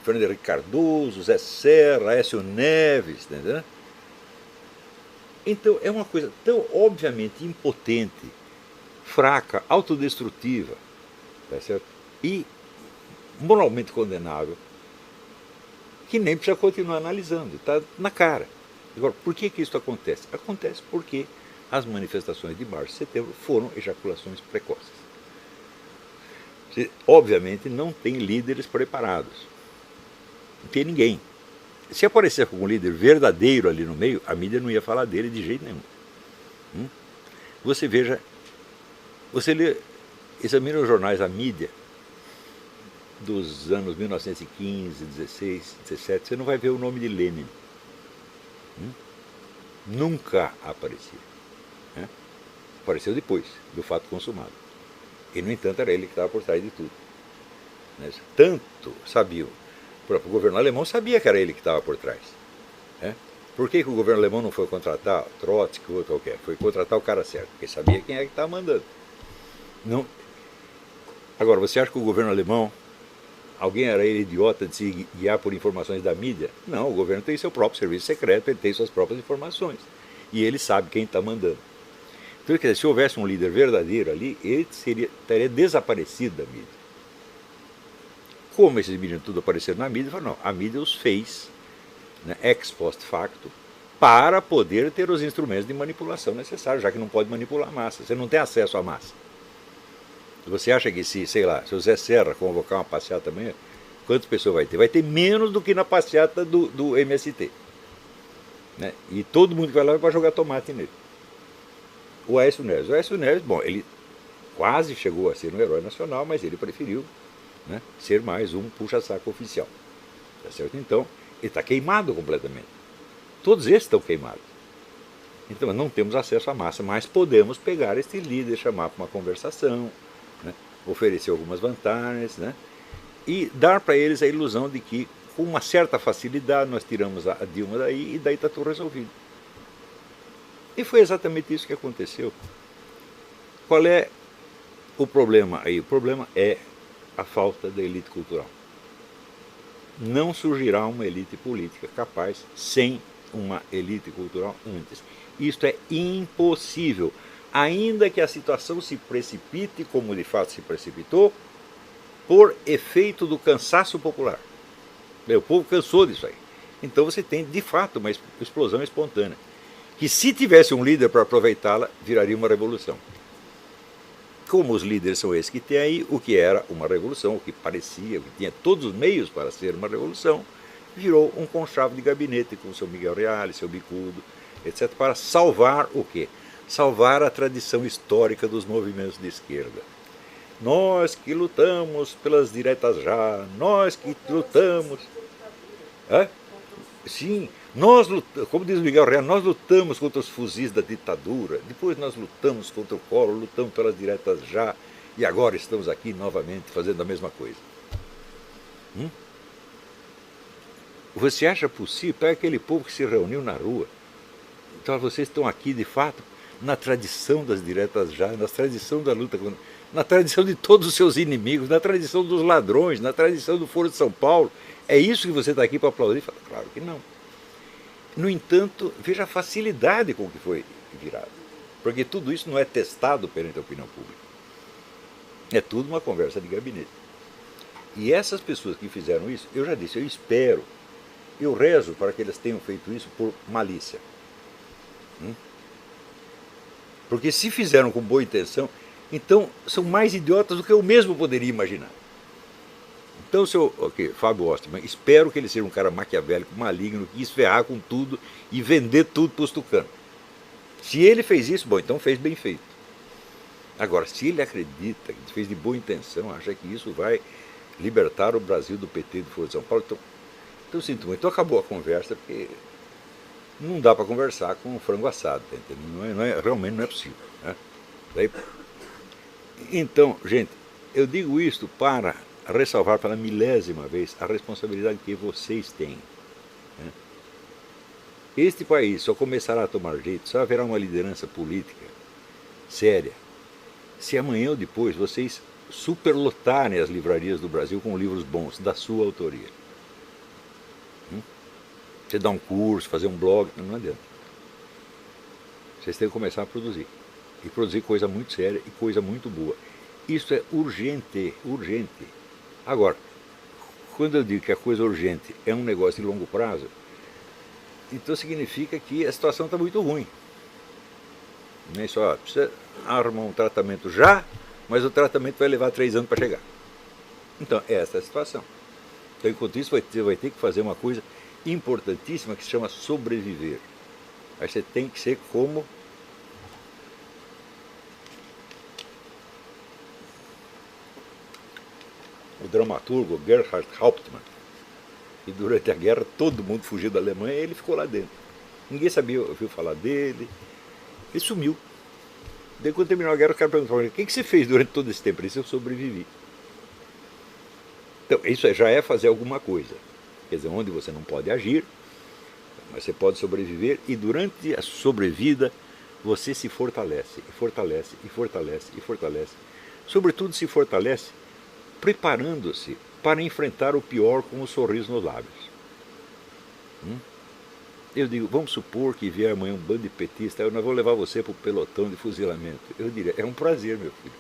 Fernando Henrique Cardoso, Zé Serra, Aécio Neves, entendeu? Então é uma coisa tão obviamente impotente, fraca, autodestrutiva, tá certo? E moralmente condenável, que nem precisa continuar analisando, está na cara. Agora, por que isso acontece? Acontece porque as manifestações de março e setembro foram ejaculações precoces. Você, obviamente, não tem líderes preparados. Não tem ninguém. Se aparecer com um líder verdadeiro ali no meio, a mídia não ia falar dele de jeito nenhum. Você veja, você lê, examina os jornais, a mídia dos anos 1915, 16, 17, você não vai ver o nome de Lenin. Nunca aparecia. Apareceu depois do fato consumado. E, no entanto, era ele que estava por trás de tudo. Tanto sabiam. O próprio governo alemão sabia que era ele que estava por trás. Por que o governo alemão não foi contratar Trotsky ou outro qualquer? Foi contratar o cara certo, porque sabia quem é que estava mandando. Não. Agora, você acha que o governo alemão, alguém era ele idiota de se guiar por informações da mídia? Não, o governo tem seu próprio serviço secreto, ele tem suas próprias informações. E ele sabe quem está mandando. Então, quer dizer, se houvesse um líder verdadeiro ali, ele teria desaparecido da mídia. Como esses meninos tudo apareceram na mídia, falaram, não, a mídia os fez, ex post facto, para poder ter os instrumentos de manipulação necessários, já que não pode manipular a massa. Você não tem acesso à massa. Você acha que se o Zé Serra convocar uma passeata amanhã, quantas pessoas vai ter? Vai ter menos do que na passeata do MST. E todo mundo que vai lá vai jogar tomate nele. O Aécio Neves, bom, ele quase chegou a ser um herói nacional, mas ele preferiu ser mais um puxa-saco oficial. Tá certo? Então, ele está queimado completamente. Todos esses estão queimados. Então, não temos acesso à massa, mas podemos pegar este líder, chamar para uma conversação, oferecer algumas vantagens, e dar para eles a ilusão de que, com uma certa facilidade, nós tiramos a Dilma daí e daí está tudo resolvido. E foi exatamente isso que aconteceu. Qual é o problema aí? O problema é a falta da elite cultural. Não surgirá uma elite política capaz sem uma elite cultural antes. Isto é impossível. Ainda que a situação se precipite, como de fato se precipitou, por efeito do cansaço popular. O povo cansou disso aí. Então você tem, de fato, uma explosão espontânea. Que se tivesse um líder para aproveitá-la, viraria uma revolução. Como os líderes são esses que tem aí, o que era uma revolução, o que parecia, o que tinha todos os meios para ser uma revolução, virou um conchavo de gabinete com o seu Miguel Reale, seu Bicudo, etc., para salvar o quê? salvar a tradição histórica dos movimentos de esquerda. Nós que lutamos pelas diretas já, nós que lutamos. É? Sim, nós lutamos, como diz o Miguel Real, nós lutamos contra os fuzis da ditadura, depois nós lutamos contra o Collor, lutamos pelas diretas já, e agora estamos aqui novamente fazendo a mesma coisa. Você acha possível? Pega aquele povo que se reuniu na rua. Então vocês estão aqui de fato na tradição das diretas já, na tradição da luta, na tradição de todos os seus inimigos, na tradição dos ladrões, na tradição do Foro de São Paulo. É isso que você está aqui para aplaudir? Fala, claro que não. No entanto, veja a facilidade com que foi virado. Porque tudo isso não é testado perante a opinião pública. É tudo uma conversa de gabinete. E essas pessoas que fizeram isso, eu já disse, eu espero, eu rezo para que elas tenham feito isso por malícia. Porque se fizeram com boa intenção, então são mais idiotas do que eu mesmo poderia imaginar. Então, Fábio Osterman, espero que ele seja um cara maquiavélico, maligno, que quis ferrar com tudo e vender tudo para os tucanos. Se ele fez isso, bom, então fez bem feito. Agora, se ele acredita, que fez de boa intenção, acha que isso vai libertar o Brasil do PT do Foro de São Paulo, então sinto muito. Então acabou a conversa, porque não dá para conversar com um frango assado, tá entendendo? Realmente não é possível. Né? Então, gente, eu digo isto para ressalvar pela milésima vez a responsabilidade que vocês têm. Né? Este país só começará a tomar jeito, só haverá uma liderança política séria, se amanhã ou depois vocês superlotarem as livrarias do Brasil com livros bons, da sua autoria. Você dá um curso, fazer um blog, não adianta. Vocês têm que começar a produzir. E produzir coisa muito séria e coisa muito boa. Isso é urgente, urgente. Agora, quando eu digo que a coisa urgente é um negócio de longo prazo, então significa que a situação está muito ruim. Não é só, precisa arrumar um tratamento já, mas o tratamento vai levar 3 anos para chegar. Então, essa é a situação. Então, enquanto isso, você vai ter que fazer uma coisa importantíssima que se chama sobreviver. Aí você tem que ser como o dramaturgo Gerhard Hauptmann. E durante a guerra todo mundo fugiu da Alemanha e ele ficou lá dentro. Ninguém ouviu falar dele. Ele sumiu. Daí quando terminou a guerra, o cara perguntou: o que você fez durante todo esse tempo? Ele disse: eu sobrevivi. Então, isso já é fazer alguma coisa. Quer dizer, onde você não pode agir, mas você pode sobreviver, e durante a sobrevida você se fortalece, e fortalece, e fortalece, e fortalece. Sobretudo se fortalece preparando-se para enfrentar o pior com um sorriso nos lábios. Eu digo, vamos supor que vier amanhã um bando de petista, eu não vou levar você para o pelotão de fuzilamento. Eu diria, é um prazer, meu filho.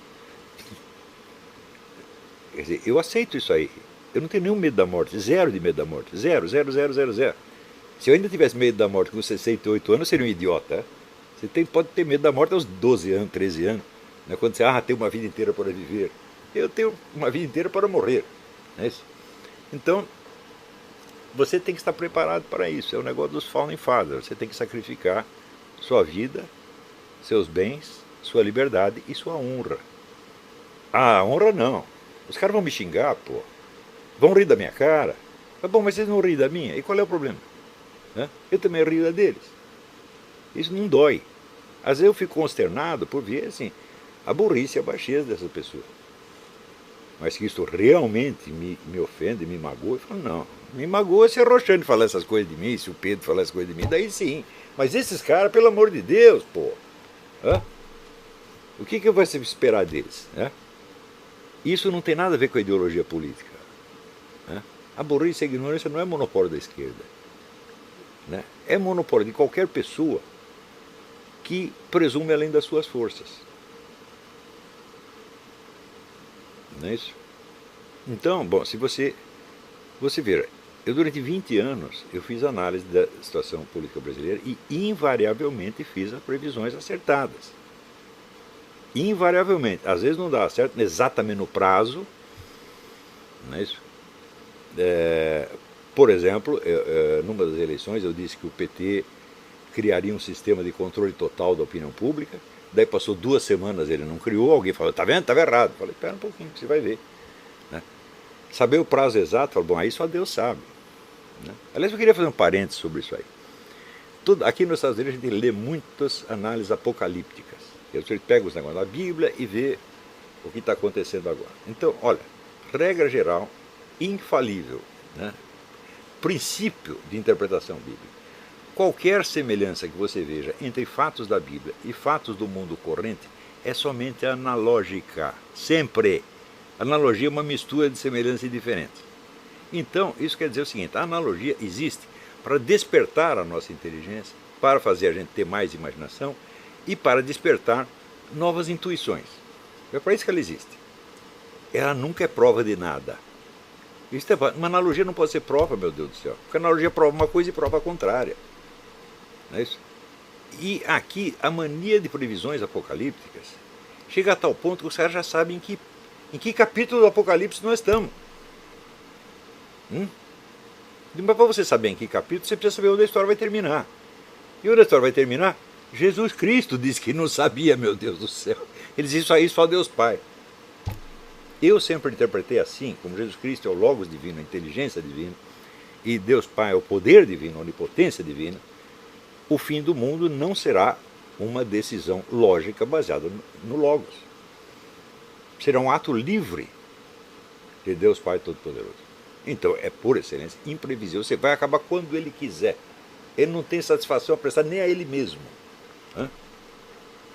Quer dizer, eu aceito isso aí. Eu não tenho nenhum medo da morte, zero de medo da morte, zero, zero, zero, zero, zero. Se eu ainda tivesse medo da morte com 68 anos, eu seria um idiota. Você pode ter medo da morte aos 12 anos, 13 anos. Não é quando você tem uma vida inteira para viver. Eu tenho uma vida inteira para morrer. Não é isso? Então, você tem que estar preparado para isso. É o negócio dos Founding Fathers. Você tem que sacrificar sua vida, seus bens, sua liberdade e sua honra. Ah, honra não. Os caras vão me xingar, pô. Vão rir da minha cara. Tá bom, mas vocês não riem da minha. E qual é o problema? Eu também rio da deles. Isso não dói. Às vezes eu fico consternado por ver assim, a burrice e a baixeza dessa pessoa. Mas que isso realmente me ofende, me magoa, eu falo, não. Me magoa se a Roxane falar essas coisas de mim, se o Pedro falar essas coisas de mim, daí sim. Mas esses caras, pelo amor de Deus, pô. O que vai se esperar deles? Isso não tem nada a ver com a ideologia política. A burrice e a ignorância não é monopólio da esquerda. É monopólio de qualquer pessoa que presume além das suas forças. Não é isso? Então, bom, se você ver, eu durante 20 anos eu fiz análise da situação política brasileira e invariavelmente fiz as previsões acertadas. Invariavelmente. Às vezes não dá certo exatamente no prazo. Não é isso? Por exemplo, numa das eleições eu disse que o PT criaria um sistema de controle total da opinião pública. Daí passou 2 semanas, ele não criou, alguém falou, tá vendo, estava errado. Eu falei, espera um pouquinho, você vai ver. Né? Saber o prazo exato, falei, bom, aí só Deus sabe. Né? Aliás, eu queria fazer um parênteses sobre isso aí. Aqui nos Estados Unidos a gente lê muitas análises apocalípticas. Você pega os negócios da Bíblia e vê o que está acontecendo agora. Então, olha, regra geral, infalível, né? Princípio de interpretação bíblica. Qualquer semelhança que você veja entre fatos da Bíblia e fatos do mundo corrente é somente analógica. Sempre. Analogia é uma mistura de semelhanças e diferentes. Então, isso quer dizer o seguinte, a analogia existe para despertar a nossa inteligência, para fazer a gente ter mais imaginação e para despertar novas intuições. É para isso que ela existe. Ela nunca é prova de nada. Uma analogia não pode ser prova, meu Deus do céu. Porque a analogia prova uma coisa e prova a contrária. Não é isso? E aqui a mania de previsões apocalípticas chega a tal ponto que os caras já sabem em que capítulo do Apocalipse nós estamos. Mas para você saber em que capítulo, você precisa saber onde a história vai terminar. E onde a história vai terminar? Jesus Cristo disse que não sabia, meu Deus do céu. Ele disse isso aí só Deus Pai. Eu sempre interpretei assim, como Jesus Cristo é o Logos divino, a inteligência divina, e Deus Pai é o poder divino, a onipotência divina, o fim do mundo não será uma decisão lógica baseada no Logos. Será um ato livre de Deus Pai Todo-Poderoso. Então, é por excelência imprevisível. Você vai acabar quando ele quiser. Ele não tem satisfação a prestar nem a ele mesmo.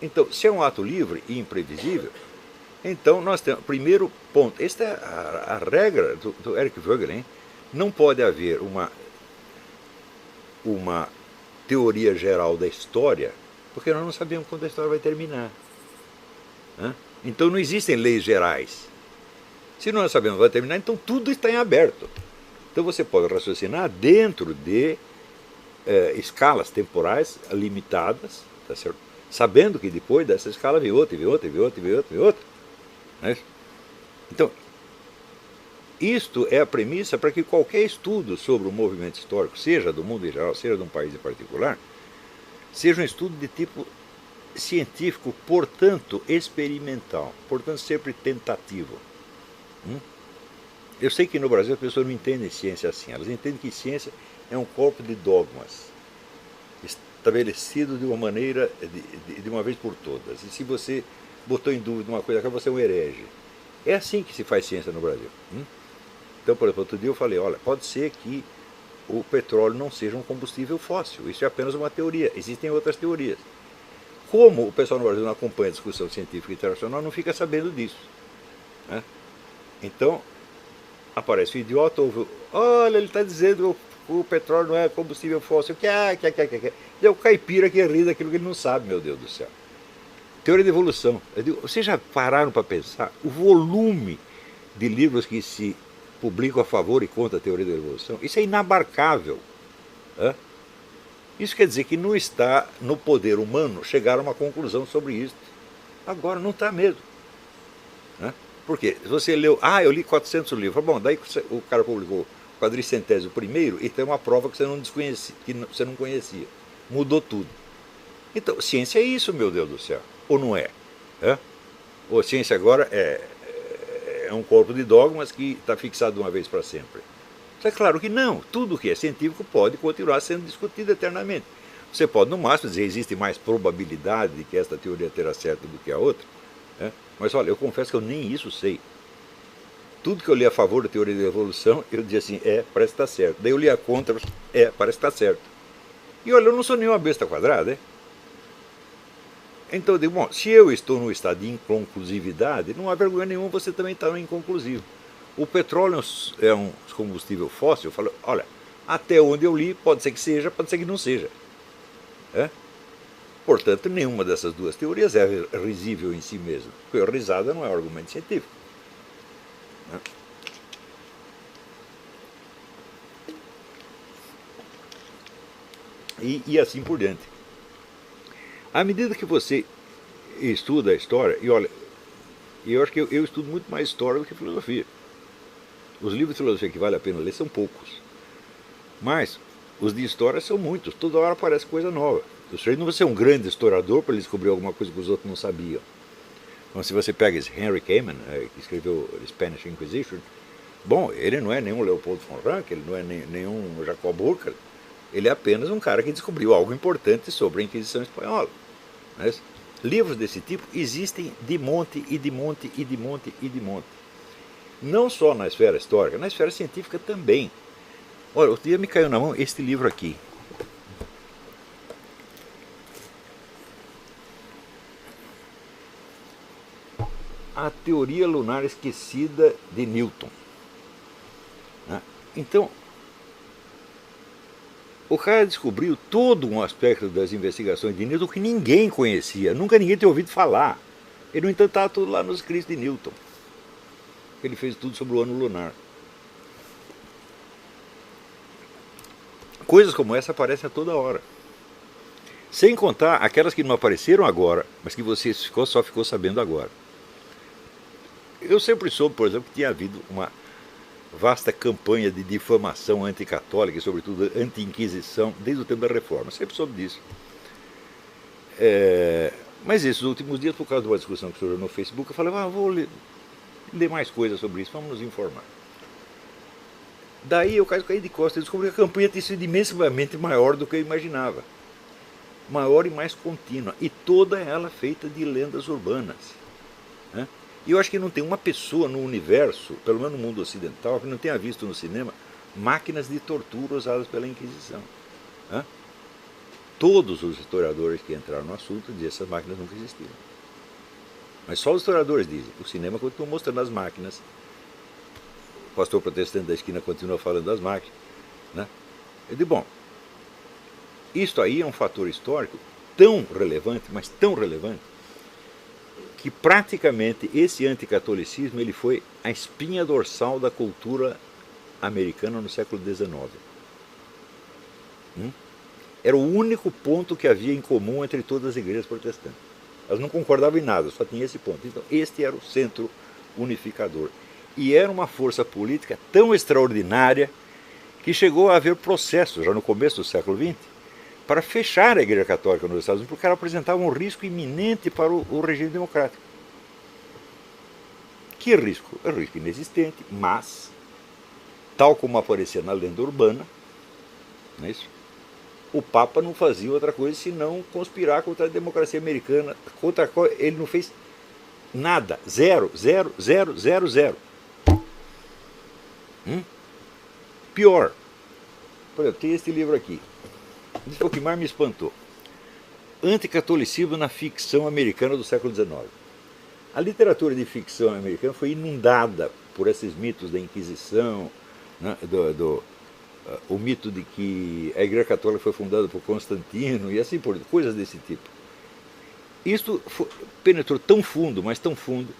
Então, se é um ato livre e imprevisível, então nós temos, primeiro ponto, esta é a regra do Eric Voegelin, não pode haver uma teoria geral da história, porque nós não sabemos quando a história vai terminar. Então não existem leis gerais. Se nós sabemos que vai terminar, então tudo está em aberto. Então você pode raciocinar dentro de escalas temporais limitadas, tá certo? Sabendo que depois dessa escala vem outra, vem outra, vem outra, vem outra, vem outra. Não é isso? Então, isto é a premissa para que qualquer estudo sobre o movimento histórico, seja do mundo em geral, seja de um país em particular, seja um estudo de tipo científico, portanto experimental, portanto sempre tentativo. Eu sei que no Brasil as pessoas não entendem ciência assim, elas entendem que ciência é um corpo de dogmas estabelecido de uma maneira, de uma vez por todas. E se você botou em dúvida uma coisa, você é um herege. É assim que se faz ciência no Brasil. Então, por exemplo, outro dia eu falei, olha, pode ser que o petróleo não seja um combustível fóssil, isso é apenas uma teoria, existem outras teorias. Como o pessoal no Brasil não acompanha a discussão científica internacional, não fica sabendo disso. Então, aparece o idiota, olha, ele está dizendo que o petróleo não é combustível fóssil, que é o caipira que ri daquilo que ele não sabe, meu Deus do céu. Teoria da evolução. Eu digo, vocês já pararam para pensar o volume de livros que se publicam a favor e contra a teoria da evolução? Isso é inabarcável. Isso quer dizer que não está no poder humano chegar a uma conclusão sobre isso. Agora não está mesmo. Porque você leu, eu li 400 livros, bom, daí o cara publicou o 400º e tem uma prova que você não conhecia, mudou tudo. Então, ciência é isso, meu Deus do céu, ou não é? Ou ciência agora é um corpo de dogmas que está fixado de uma vez para sempre? É claro que não, tudo que é científico pode continuar sendo discutido eternamente. Você pode, no máximo, dizer que existe mais probabilidade de que esta teoria terá certo do que a outra. Mas olha, eu confesso que eu nem isso sei. Tudo que eu li a favor da teoria da evolução, eu dizia assim, parece que está certo. Daí eu li a contra, parece que está certo. E olha, eu não sou nenhuma besta quadrada, Então eu digo, bom, se eu estou no estado de inconclusividade, não há vergonha nenhuma você também estar no inconclusivo. O petróleo é um combustível fóssil, eu falo, olha, até onde eu li, pode ser que seja, pode ser que não seja. Portanto, nenhuma dessas duas teorias é risível em si mesma, porque a risada não é um argumento científico. E assim por diante. À medida que você estuda a história, e olha, eu acho que eu estudo muito mais história do que filosofia. Os livros de filosofia que vale a pena ler são poucos. Mas Os de história são muitos, toda hora aparece coisa nova. O sujeito não vai ser um grande historiador para ele descobrir alguma coisa que os outros não sabiam. Então, se você pega esse Henry Kamen, que escreveu Spanish Inquisition, bom, ele não é nenhum Leopold von Ranke, ele não é nenhum Jacob Burckhardt, ele é apenas um cara que descobriu algo importante sobre a Inquisição Espanhola. Mas livros desse tipo existem de monte e de monte e de monte e de monte. Não só na esfera histórica, na esfera científica também. Olha, outro dia me caiu na mão este livro aqui. A Teoria Lunar Esquecida de Newton. Então, o cara descobriu todo um aspecto das investigações de Newton que ninguém conhecia, nunca ninguém tinha ouvido falar. E, no entanto, estava tudo lá nos escritos de Newton. Ele fez tudo sobre o ano lunar. Coisas como essa aparecem a toda hora. Sem contar aquelas que não apareceram agora, mas que você só ficou sabendo agora. Eu sempre soube, por exemplo, que tinha havido uma vasta campanha de difamação anticatólica e, sobretudo, anti-inquisição desde o tempo da Reforma. Eu sempre soube disso. Mas esses últimos dias, por causa de uma discussão que surgiu no Facebook, eu falei, vou ler mais coisas sobre isso, vamos nos informar. Daí eu caí de costas e descobri que a campanha tinha sido imensamente maior do que eu imaginava. Maior e mais contínua. E toda ela feita de lendas urbanas. Né? E eu acho que não tem uma pessoa no universo, pelo menos no mundo ocidental, que não tenha visto no cinema máquinas de tortura usadas pela Inquisição. Né? Todos os historiadores que entraram no assunto dizem que essas máquinas nunca existiram. Mas só os historiadores dizem. O cinema continua mostrando as máquinas. O pastor protestante da esquina continua falando das máquinas. Né? Eu digo, bom, isto aí é um fator histórico tão relevante, mas tão relevante, que praticamente esse anticatolicismo ele foi a espinha dorsal da cultura americana no século XIX. Era o único ponto que havia em comum entre todas as igrejas protestantes. Elas não concordavam em nada, só tinha esse ponto. Então, este era o centro unificador. E era uma força política tão extraordinária que chegou a haver processos, já no começo do século XX, para fechar a Igreja Católica nos Estados Unidos, porque ela apresentava um risco iminente para o regime democrático. Que risco? É um risco inexistente, mas, tal como aparecia na lenda urbana, não é isso? O Papa não fazia outra coisa senão conspirar contra a democracia americana, contra a qual ele não fez nada, zero, zero, zero, zero, zero. Pior, por exemplo, tem este livro aqui. Isso foi o que mais me espantou. Anticatolicismo na ficção americana do século XIX. A literatura de ficção americana foi inundada por esses mitos da Inquisição, né, o mito de que a Igreja Católica foi fundada por Constantino e assim por coisas desse tipo. Isso penetrou tão fundo, mas tão fundo,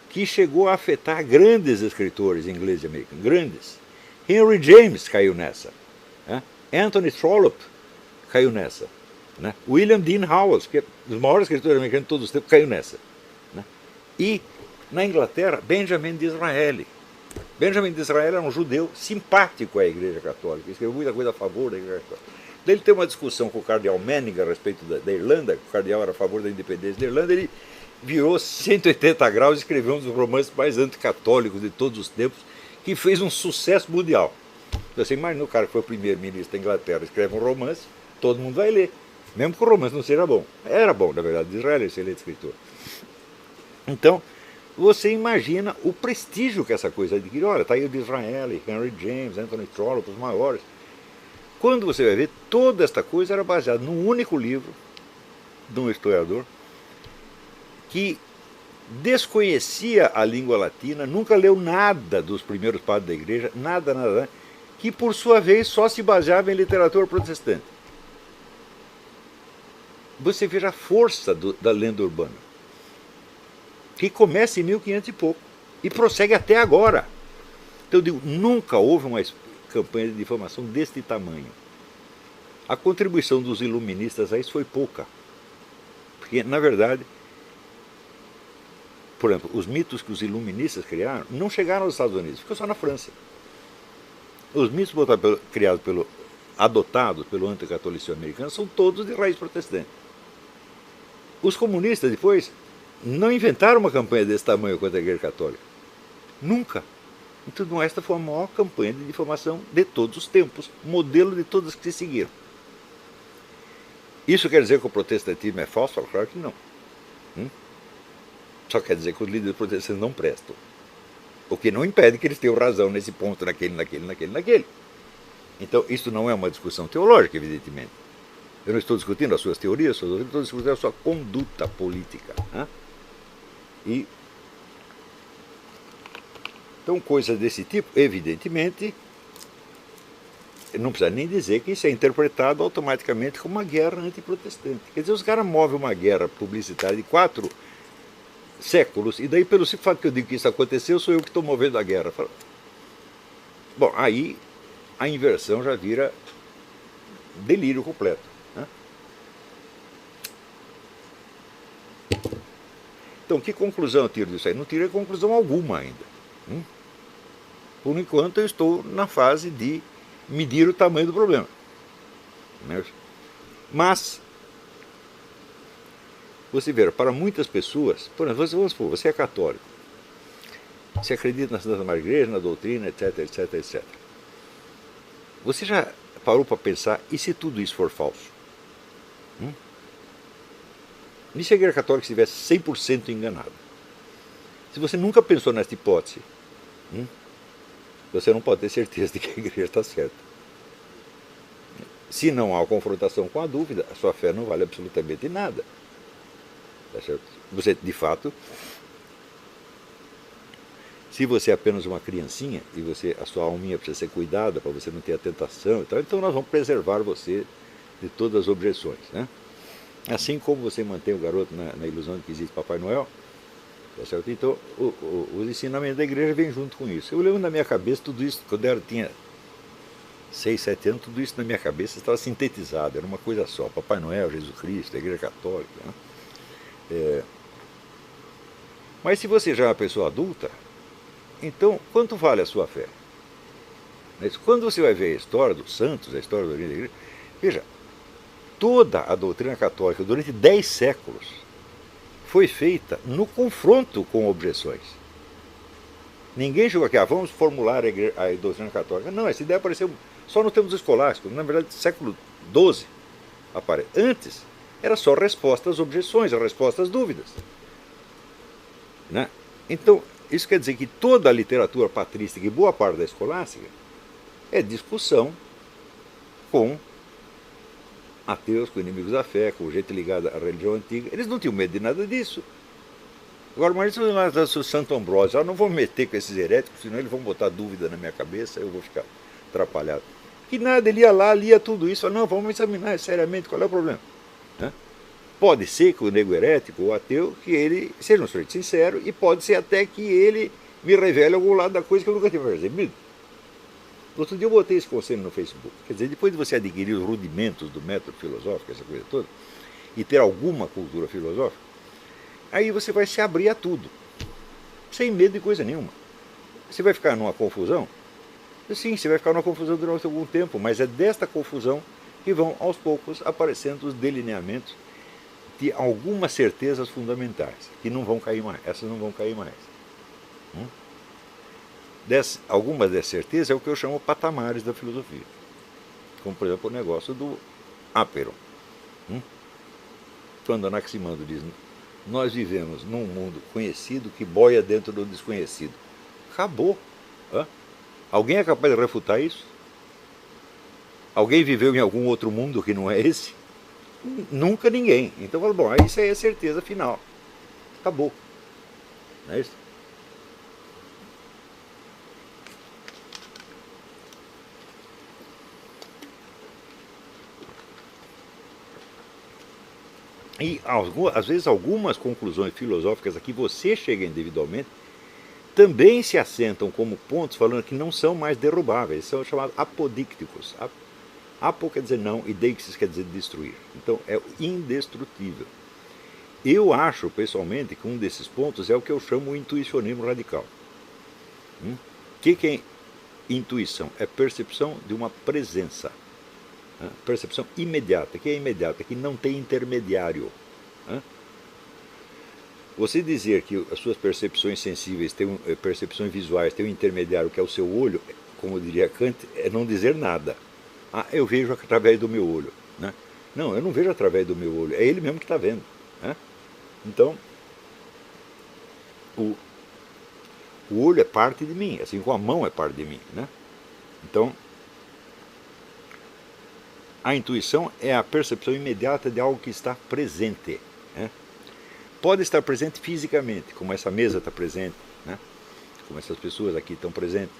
que chegou a afetar grandes escritores ingleses e americanos, grandes. Henry James caiu nessa. Né? Anthony Trollope caiu nessa. Né? William Dean Howells, que é um dos maiores escritores americanos de todos os tempos, caiu nessa. Né? E, na Inglaterra, Benjamin Disraeli. Benjamin Disraeli era um judeu simpático à Igreja Católica, escreveu muita coisa a favor da Igreja Católica. Daí ele teve uma discussão com o cardeal Manning a respeito da Irlanda, que o cardeal era a favor da independência da Irlanda, ele virou 180 graus e escreveu um dos romances mais anticatólicos de todos os tempos, que fez um sucesso mundial. Você imagina o cara que foi o primeiro-ministro da Inglaterra, escreve um romance, todo mundo vai ler, mesmo que o romance não seja bom. Era bom, na verdade, Disraeli é um excelente escritor. Então, você imagina o prestígio que essa coisa adquiriu. Olha, está aí o Disraeli, Henry James, Anthony Trollope, os maiores. Quando você vai ver, toda esta coisa era baseada num único livro de um historiador que desconhecia a língua latina, nunca leu nada dos primeiros padres da igreja, nada, nada, que por sua vez só se baseava em literatura protestante. Você veja a força da lenda urbana, que começa em 1500 e pouco e prossegue até agora. Então eu digo, nunca houve uma campanha de difamação deste tamanho. A contribuição dos iluministas a isso foi pouca, porque na verdade, por exemplo, os mitos que os iluministas criaram não chegaram aos Estados Unidos, ficou só na França. Os mitos criados pelo adotados pelo anticatolicismo americano são todos de raiz protestante. Os comunistas depois não inventaram uma campanha desse tamanho contra a Igreja Católica. Nunca. Então esta foi a maior campanha de difamação de todos os tempos, modelo de todas que se seguiram. Isso quer dizer que o protestantismo é falso? Claro que não. Só quer dizer que os líderes protestantes não prestam. O que não impede que eles tenham razão nesse ponto, naquele. Então, isso não é uma discussão teológica, evidentemente. Eu não estou discutindo as suas teorias, eu estou discutindo a sua conduta política. Então, coisas desse tipo, evidentemente, não precisa nem dizer que isso é interpretado automaticamente como uma guerra antiprotestante. Quer dizer, os caras movem uma guerra publicitária de 4 séculos, e daí, pelo simples fato que eu digo que isso aconteceu, sou eu que estou movendo a guerra. Bom, aí a inversão já vira delírio completo. Então, que conclusão eu tiro disso aí? Não tirei conclusão alguma ainda. Por enquanto, eu estou na fase de medir o tamanho do problema. Mas, você vê, para muitas pessoas, por exemplo, vamos supor, você é católico, você acredita na Santa Madre Igreja, na doutrina, etc. Você já parou para pensar, e se tudo isso for falso? E se a Igreja Católica estivesse 100% enganada? Se você nunca pensou nessa hipótese, você não pode ter certeza de que a Igreja está certa. Se não há confrontação com a dúvida, a sua fé não vale absolutamente nada. Tá certo? Você, de fato, se você é apenas uma criancinha e a sua alminha precisa ser cuidada para você não ter a tentação e tal, então nós vamos preservar você de todas as objeções. Assim como você mantém o garoto na ilusão de que existe Papai Noel, tá certo? Então os ensinamentos da igreja vêm junto com isso. Eu lembro na minha cabeça tudo isso, quando eu tinha 6, 7 anos, tudo isso na minha cabeça estava sintetizado, era uma coisa só: Papai Noel, Jesus Cristo, a Igreja Católica. Mas se você já é uma pessoa adulta, então quanto vale a sua fé? Quando você vai ver a história dos santos, a história da igreja, veja, toda a doutrina católica durante 10 séculos foi feita no confronto com objeções. Ninguém chegou aqui, vamos formular a doutrina católica. Não, essa ideia apareceu só no tempo dos escolásticos, na verdade, século XII. Antes, era só resposta às objeções, a resposta às dúvidas. Então, isso quer dizer que toda a literatura patrística e boa parte da escolástica é discussão com ateus, com inimigos da fé, com gente ligada à religião antiga. Eles não tinham medo de nada disso. Agora, mas o Santo Ambrósio, não vou me meter com esses heréticos, senão eles vão botar dúvida na minha cabeça, eu vou ficar atrapalhado. Que nada, ele ia lá, lia tudo isso, não, vamos examinar seriamente qual é o problema. Pode ser que o nego herético, o ateu, que ele seja um sujeito sincero, e pode ser até que ele me revele algum lado da coisa que eu nunca tinha percebido. Outro dia eu botei esse conselho no Facebook. Quer dizer, depois de você adquirir os rudimentos do método filosófico, essa coisa toda, e ter alguma cultura filosófica, aí você vai se abrir a tudo, sem medo de coisa nenhuma. Você vai ficar numa confusão? Sim, você vai ficar numa confusão durante algum tempo, mas é desta confusão que vão, aos poucos, aparecendo os delineamentos de algumas certezas fundamentais, que não vão cair mais, essas não vão cair mais. Algumas dessas certezas é o que eu chamo patamares da filosofia, como por exemplo o negócio do Aperon. Quando Anaximandro diz: nós vivemos num mundo conhecido que boia dentro do desconhecido. Acabou. Alguém é capaz de refutar isso? Alguém viveu em algum outro mundo que não é esse? Nunca ninguém. Então, bom, isso aí é certeza final. Acabou. Não é isso? E, às vezes, algumas conclusões filosóficas a que você chega individualmente também se assentam como pontos falando que não são mais derrubáveis, são chamados apodícticos. Apo quer dizer não e deixis quer dizer destruir. Então é indestrutível. Eu acho, pessoalmente, que um desses pontos é o que eu chamo de intuicionismo radical. O que é intuição? É percepção de uma presença. Né? Percepção imediata. Que é imediata? Que não tem intermediário. Né? Você dizer que as suas percepções sensíveis, percepções visuais, têm um intermediário que é o seu olho, como diria Kant, é não dizer nada. Ah, eu vejo através do meu olho. Né? Não, eu não vejo através do meu olho, é ele mesmo que está vendo. Né? Então, o olho é parte de mim, assim como a mão é parte de mim. Né? Então, a intuição é a percepção imediata de algo que está presente. Né? Pode estar presente fisicamente, como essa mesa está presente, né? Como essas pessoas aqui estão presentes.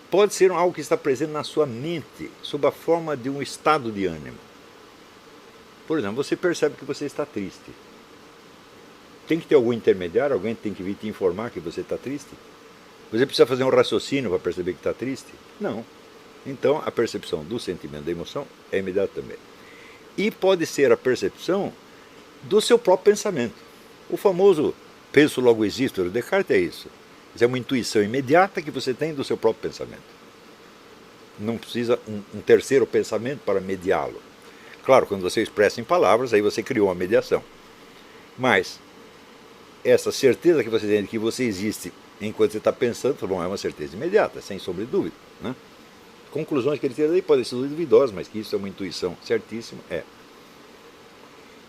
Pode ser algo que está presente na sua mente, sob a forma de um estado de ânimo. Por exemplo, você percebe que você está triste. Tem que ter algum intermediário, alguém tem que vir te informar que você está triste? Você precisa fazer um raciocínio para perceber que está triste? Não. Então, a percepção do sentimento, da emoção, é imediata também. E pode ser a percepção do seu próprio pensamento. O famoso penso logo existo, do Descartes é isso. Isso é uma intuição imediata que você tem do seu próprio pensamento. Não precisa um terceiro pensamento para mediá-lo. Claro, quando você expressa em palavras, aí você criou uma mediação. Mas essa certeza que você tem de que você existe enquanto você está pensando, bom, é uma certeza imediata, sem sombra de dúvida. Né? Conclusões que ele tira daí podem ser duvidosas, mas que isso é uma intuição certíssima, é.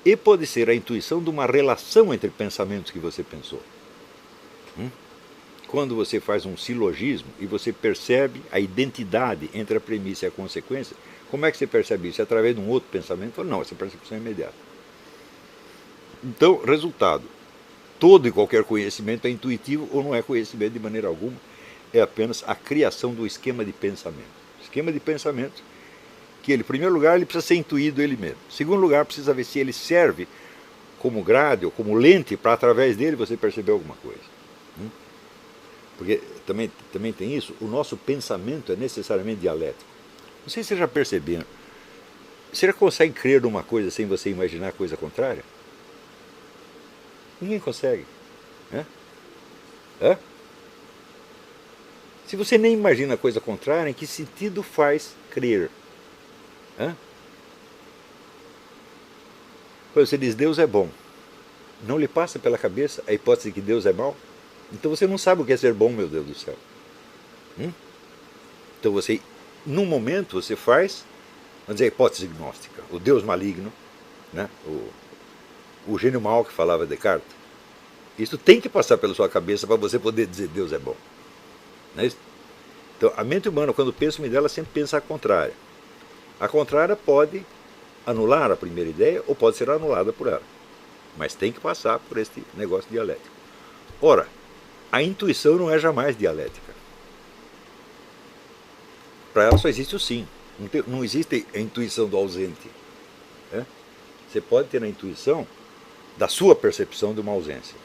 E pode ser a intuição de uma relação entre pensamentos que você pensou. Quando você faz um silogismo e você percebe a identidade entre a premissa e a consequência, como é que você percebe isso? É através de um outro pensamento? Não, essa percepção é imediata. Então, resultado, todo e qualquer conhecimento é intuitivo ou não é conhecimento de maneira alguma, é apenas a criação do esquema de pensamento. Esquema de pensamento que ele, em primeiro lugar, ele precisa ser intuído ele mesmo. Em segundo lugar, precisa ver se ele serve como grade ou como lente para, através dele, você perceber alguma coisa. Porque também tem isso, o nosso pensamento é necessariamente dialético. Não sei se vocês já perceberam. Você já consegue crer numa coisa sem você imaginar a coisa contrária? Ninguém consegue. Né? Se você nem imagina a coisa contrária, em que sentido faz crer? Você diz, Deus é bom. Não lhe passa pela cabeça a hipótese de que Deus é mau? Então você não sabe o que é ser bom, meu Deus do céu. Então você, num momento, você faz, vamos dizer, a hipótese gnóstica, o Deus maligno, né? o gênio mau que falava Descartes. Isso tem que passar pela sua cabeça para você poder dizer Deus é bom. Não é isso? Então a mente humana, quando pensa uma ideia, ela sempre pensa a contrária. A contrária pode anular a primeira ideia ou pode ser anulada por ela. Mas tem que passar por este negócio dialético. Ora, a intuição não é jamais dialética. Para ela só existe o sim. Não existe a intuição do ausente. Né? Você pode ter a intuição da sua percepção de uma ausência,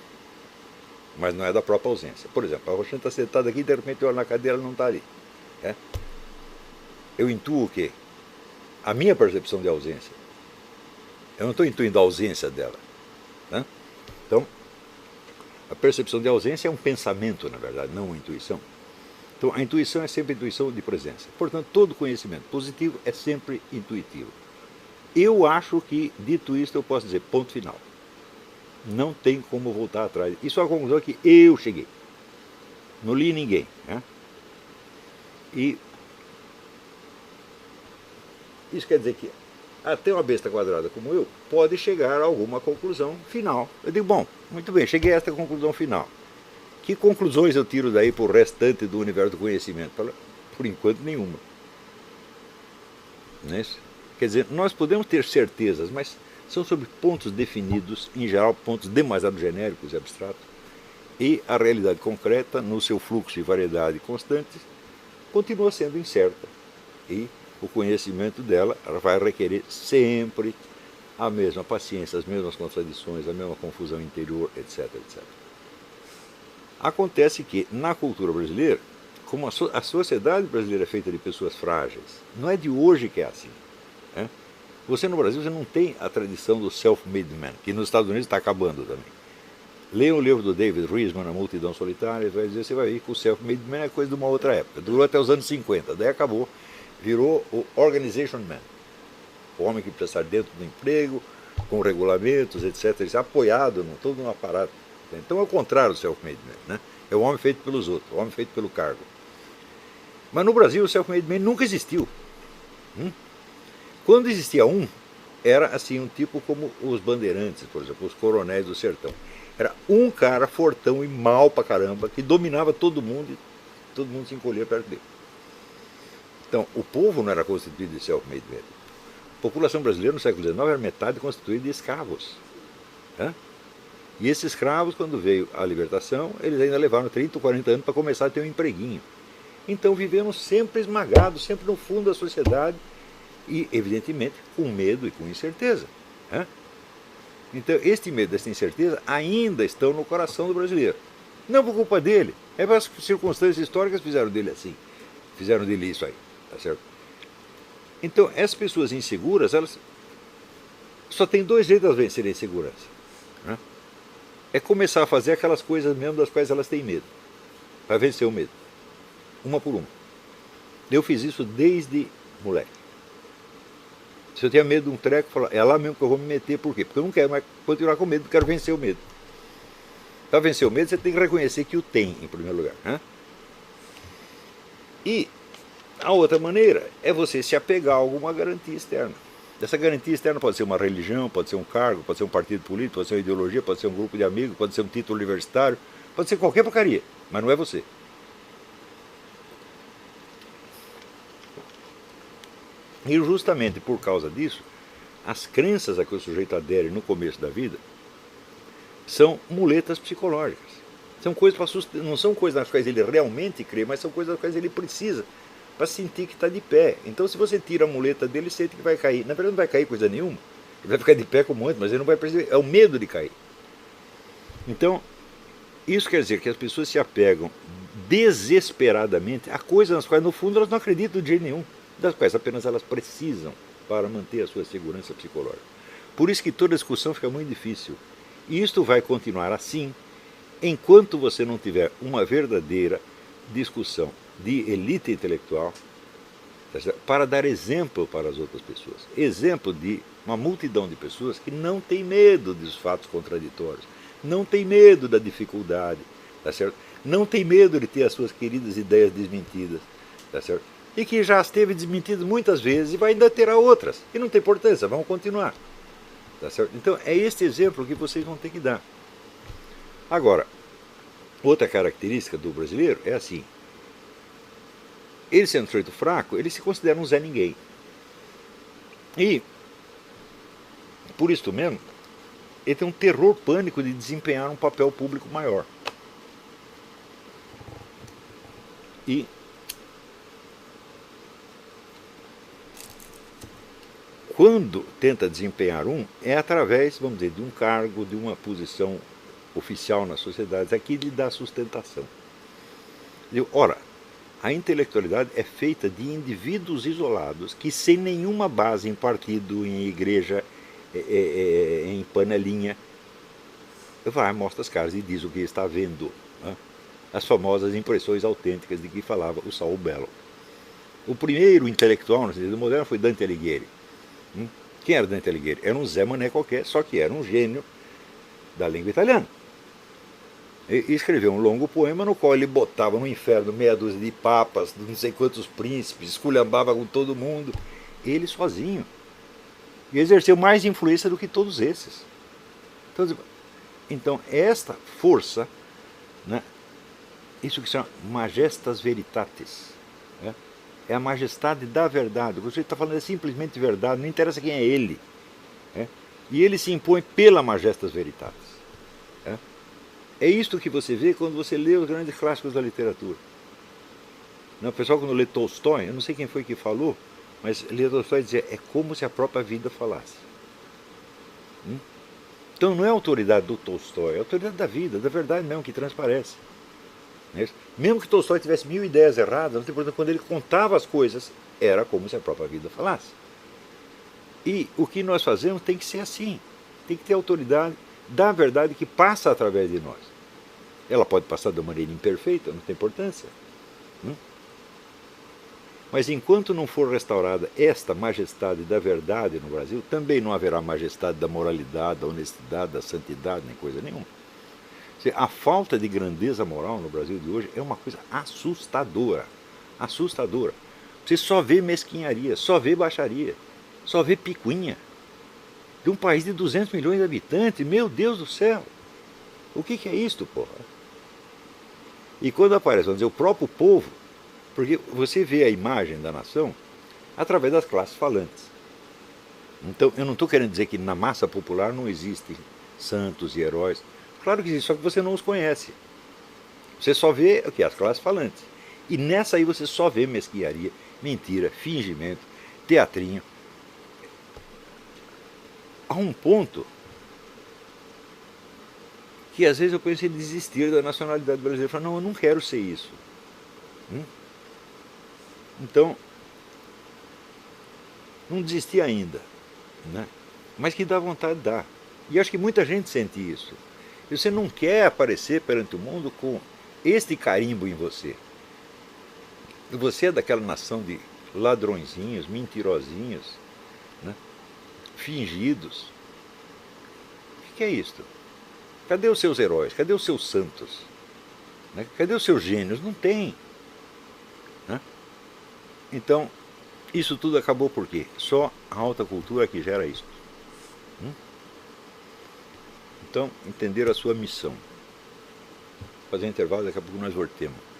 mas não é da própria ausência. Por exemplo, a Roxane está sentada aqui e de repente eu olho na cadeira e ela não está ali. Né? Eu intuo o quê? A minha percepção de ausência. Eu não estou intuindo a ausência dela. Né? Então, a percepção de ausência é um pensamento, na verdade, não uma intuição. Então, a intuição é sempre intuição de presença. Portanto, todo conhecimento positivo é sempre intuitivo. Eu acho que, dito isto, eu posso dizer ponto final. Não tem como voltar atrás. Isso é a conclusão que eu cheguei. Não li ninguém. Né? E isso quer dizer que até uma besta quadrada como eu pode chegar a alguma conclusão final. Eu digo, bom, muito bem, cheguei a esta conclusão final. Que conclusões eu tiro daí para o restante do universo do conhecimento? Por enquanto, nenhuma. Não é isso? Quer dizer, nós podemos ter certezas, mas são sobre pontos definidos, em geral pontos demasiado genéricos e abstratos, e a realidade concreta, no seu fluxo e variedade constantes, continua sendo incerta. E o conhecimento dela vai requerer sempre a mesma paciência, as mesmas contradições, a mesma confusão interior, etc, etc. Acontece que, na cultura brasileira, como a sociedade brasileira é feita de pessoas frágeis, não é de hoje que é assim. Né? Você no Brasil você não tem a tradição do self-made man, que nos Estados Unidos está acabando também. Leia o livro do David Riesman, A Multidão Solitária, você vai ver que o self-made man é coisa de uma outra época. Durou até os anos 50, daí acabou. virou o organization man, o homem que precisa estar dentro do emprego, com regulamentos, etc. Ele é apoiado em todo um aparato. Então é o contrário do self-made man, né? É o homem feito pelos outros, o homem feito pelo cargo. Mas no Brasil o self-made man nunca existiu. Quando existia um, era assim, um tipo como os bandeirantes, por exemplo, os coronéis do sertão. Era um cara fortão e mal pra caramba, que dominava todo mundo e todo mundo se encolhia perto dele. Então, o povo não era constituído de self-made men. A população brasileira no século XIX era metade constituída de escravos. Né? E esses escravos, quando veio a libertação, eles ainda levaram 30 ou 40 anos para começar a ter um empreguinho. Então vivemos sempre esmagados, sempre no fundo da sociedade e, evidentemente, com medo e com incerteza. Né? Então, este medo e esta incerteza ainda estão no coração do brasileiro. Não por culpa dele, é para as circunstâncias históricas que fizeram dele assim, fizeram dele isso aí, tá certo? Então, essas pessoas inseguras, elas só tem dois jeitos de vencerem a insegurança. Né? É começar a fazer aquelas coisas mesmo das quais elas têm medo, para vencer o medo, uma por uma. Eu fiz isso desde moleque. Se eu tinha medo de um treco, eu falava, é lá mesmo que eu vou me meter, por quê? Porque eu não quero mais continuar com medo, eu quero vencer o medo. Para vencer o medo, você tem que reconhecer que o tem, em primeiro lugar. Né? E a outra maneira é você se apegar a alguma garantia externa. Essa garantia externa pode ser uma religião, pode ser um cargo, pode ser um partido político, pode ser uma ideologia, pode ser um grupo de amigos, pode ser um título universitário, pode ser qualquer porcaria, mas não é você. E justamente por causa disso, as crenças a que o sujeito adere no começo da vida são muletas psicológicas. São coisas não são coisas nas quais ele realmente crê, mas são coisas nas quais ele precisa para sentir que está de pé. Então, se você tira a muleta dele, sente que vai cair. Na verdade, não vai cair coisa nenhuma. Ele vai ficar de pé como antes, mas ele não vai perceber. É o medo de cair. Então, isso quer dizer que as pessoas se apegam desesperadamente a coisas nas quais, no fundo, elas não acreditam de jeito nenhum, das quais apenas elas precisam para manter a sua segurança psicológica. Por isso que toda discussão fica muito difícil. E isto vai continuar assim enquanto você não tiver uma verdadeira discussão de elite intelectual para dar exemplo para as outras pessoas. Exemplo de uma multidão de pessoas que não tem medo dos fatos contraditórios, não tem medo da dificuldade, tá certo? Não tem medo de ter as suas queridas ideias desmentidas, tá certo? E que já as teve desmentidas muitas vezes e vai ainda terá outras. E não tem importância, vamos continuar. Tá certo? Então é este exemplo que vocês vão ter que dar. Agora, outra característica do brasileiro é assim. Ele sendo um sujeito fraco, ele se considera um Zé Ninguém. E, por isso mesmo, ele tem um terror pânico de desempenhar um papel público maior. E quando tenta desempenhar é através, vamos dizer, de um cargo, de uma posição oficial nas sociedades, aqui lhe dá sustentação. Ora, a intelectualidade é feita de indivíduos isolados que, sem nenhuma base em partido, em igreja, em panelinha, vai, mostra as caras e diz o que está vendo. Né? As famosas impressões autênticas de que falava o Saul Bellow. O primeiro intelectual, no sentido moderno, foi Dante Alighieri. Quem era Dante Alighieri? Era um Zé Mané qualquer, só que era um gênio da língua italiana. E escreveu um longo poema no qual ele botava no inferno meia dúzia de papas, não sei quantos príncipes, esculhambava com todo mundo, ele sozinho. E exerceu mais influência do que todos esses. Então esta força, né, isso que se chama majestas veritatis, né, é a majestade da verdade. O que você está falando é simplesmente verdade, não interessa quem é ele. Né, e ele se impõe pela majestas veritatis. É isto que você vê quando você lê os grandes clássicos da literatura. O pessoal, quando lê Tolstói, eu não sei quem foi que falou, mas lê Tolstói dizia, é como se a própria vida falasse. Então não é a autoridade do Tolstói, é a autoridade da vida, da verdade mesmo, que transparece. Mesmo que Tolstói tivesse 1000 ideias erradas, não tem problema, quando ele contava as coisas, era como se a própria vida falasse. E o que nós fazemos tem que ser assim, tem que ter autoridade da verdade que passa através de nós. Ela pode passar de uma maneira imperfeita, não tem importância. Mas enquanto não for restaurada esta majestade da verdade no Brasil, também não haverá majestade da moralidade, da honestidade, da santidade, nem coisa nenhuma. A falta de grandeza moral no Brasil de hoje é uma coisa assustadora. Assustadora. Você só vê mesquinharia, só vê baixaria, só vê picuinha. De um país de 200 milhões de habitantes, meu Deus do céu! O que é isto, porra? E quando aparece, vamos dizer, o próprio povo, porque você vê a imagem da nação através das classes falantes. Então, eu não estou querendo dizer que na massa popular não existem santos e heróis. Claro que existe, só que você não os conhece. Você só vê o que? As classes falantes. E nessa aí você só vê mesquinharia, mentira, fingimento, teatrinho. Há um ponto que às vezes eu penso em desistir da nacionalidade brasileira. Eu falo, não, eu não quero ser isso. Então, não desisti ainda, né? Mas que dá vontade, dá. E acho que muita gente sente isso. E você não quer aparecer perante o mundo com este carimbo em você. E você é daquela nação de ladrõezinhos, mentirosinhos, né? Fingidos. O que é isto? Cadê os seus heróis? Cadê os seus santos? Né? Cadê os seus gênios? Não tem. Né? Então, isso tudo acabou por quê? Só a alta cultura que gera isso. Então, entender a sua missão. Vou fazer um intervalo, daqui a pouco nós voltemos.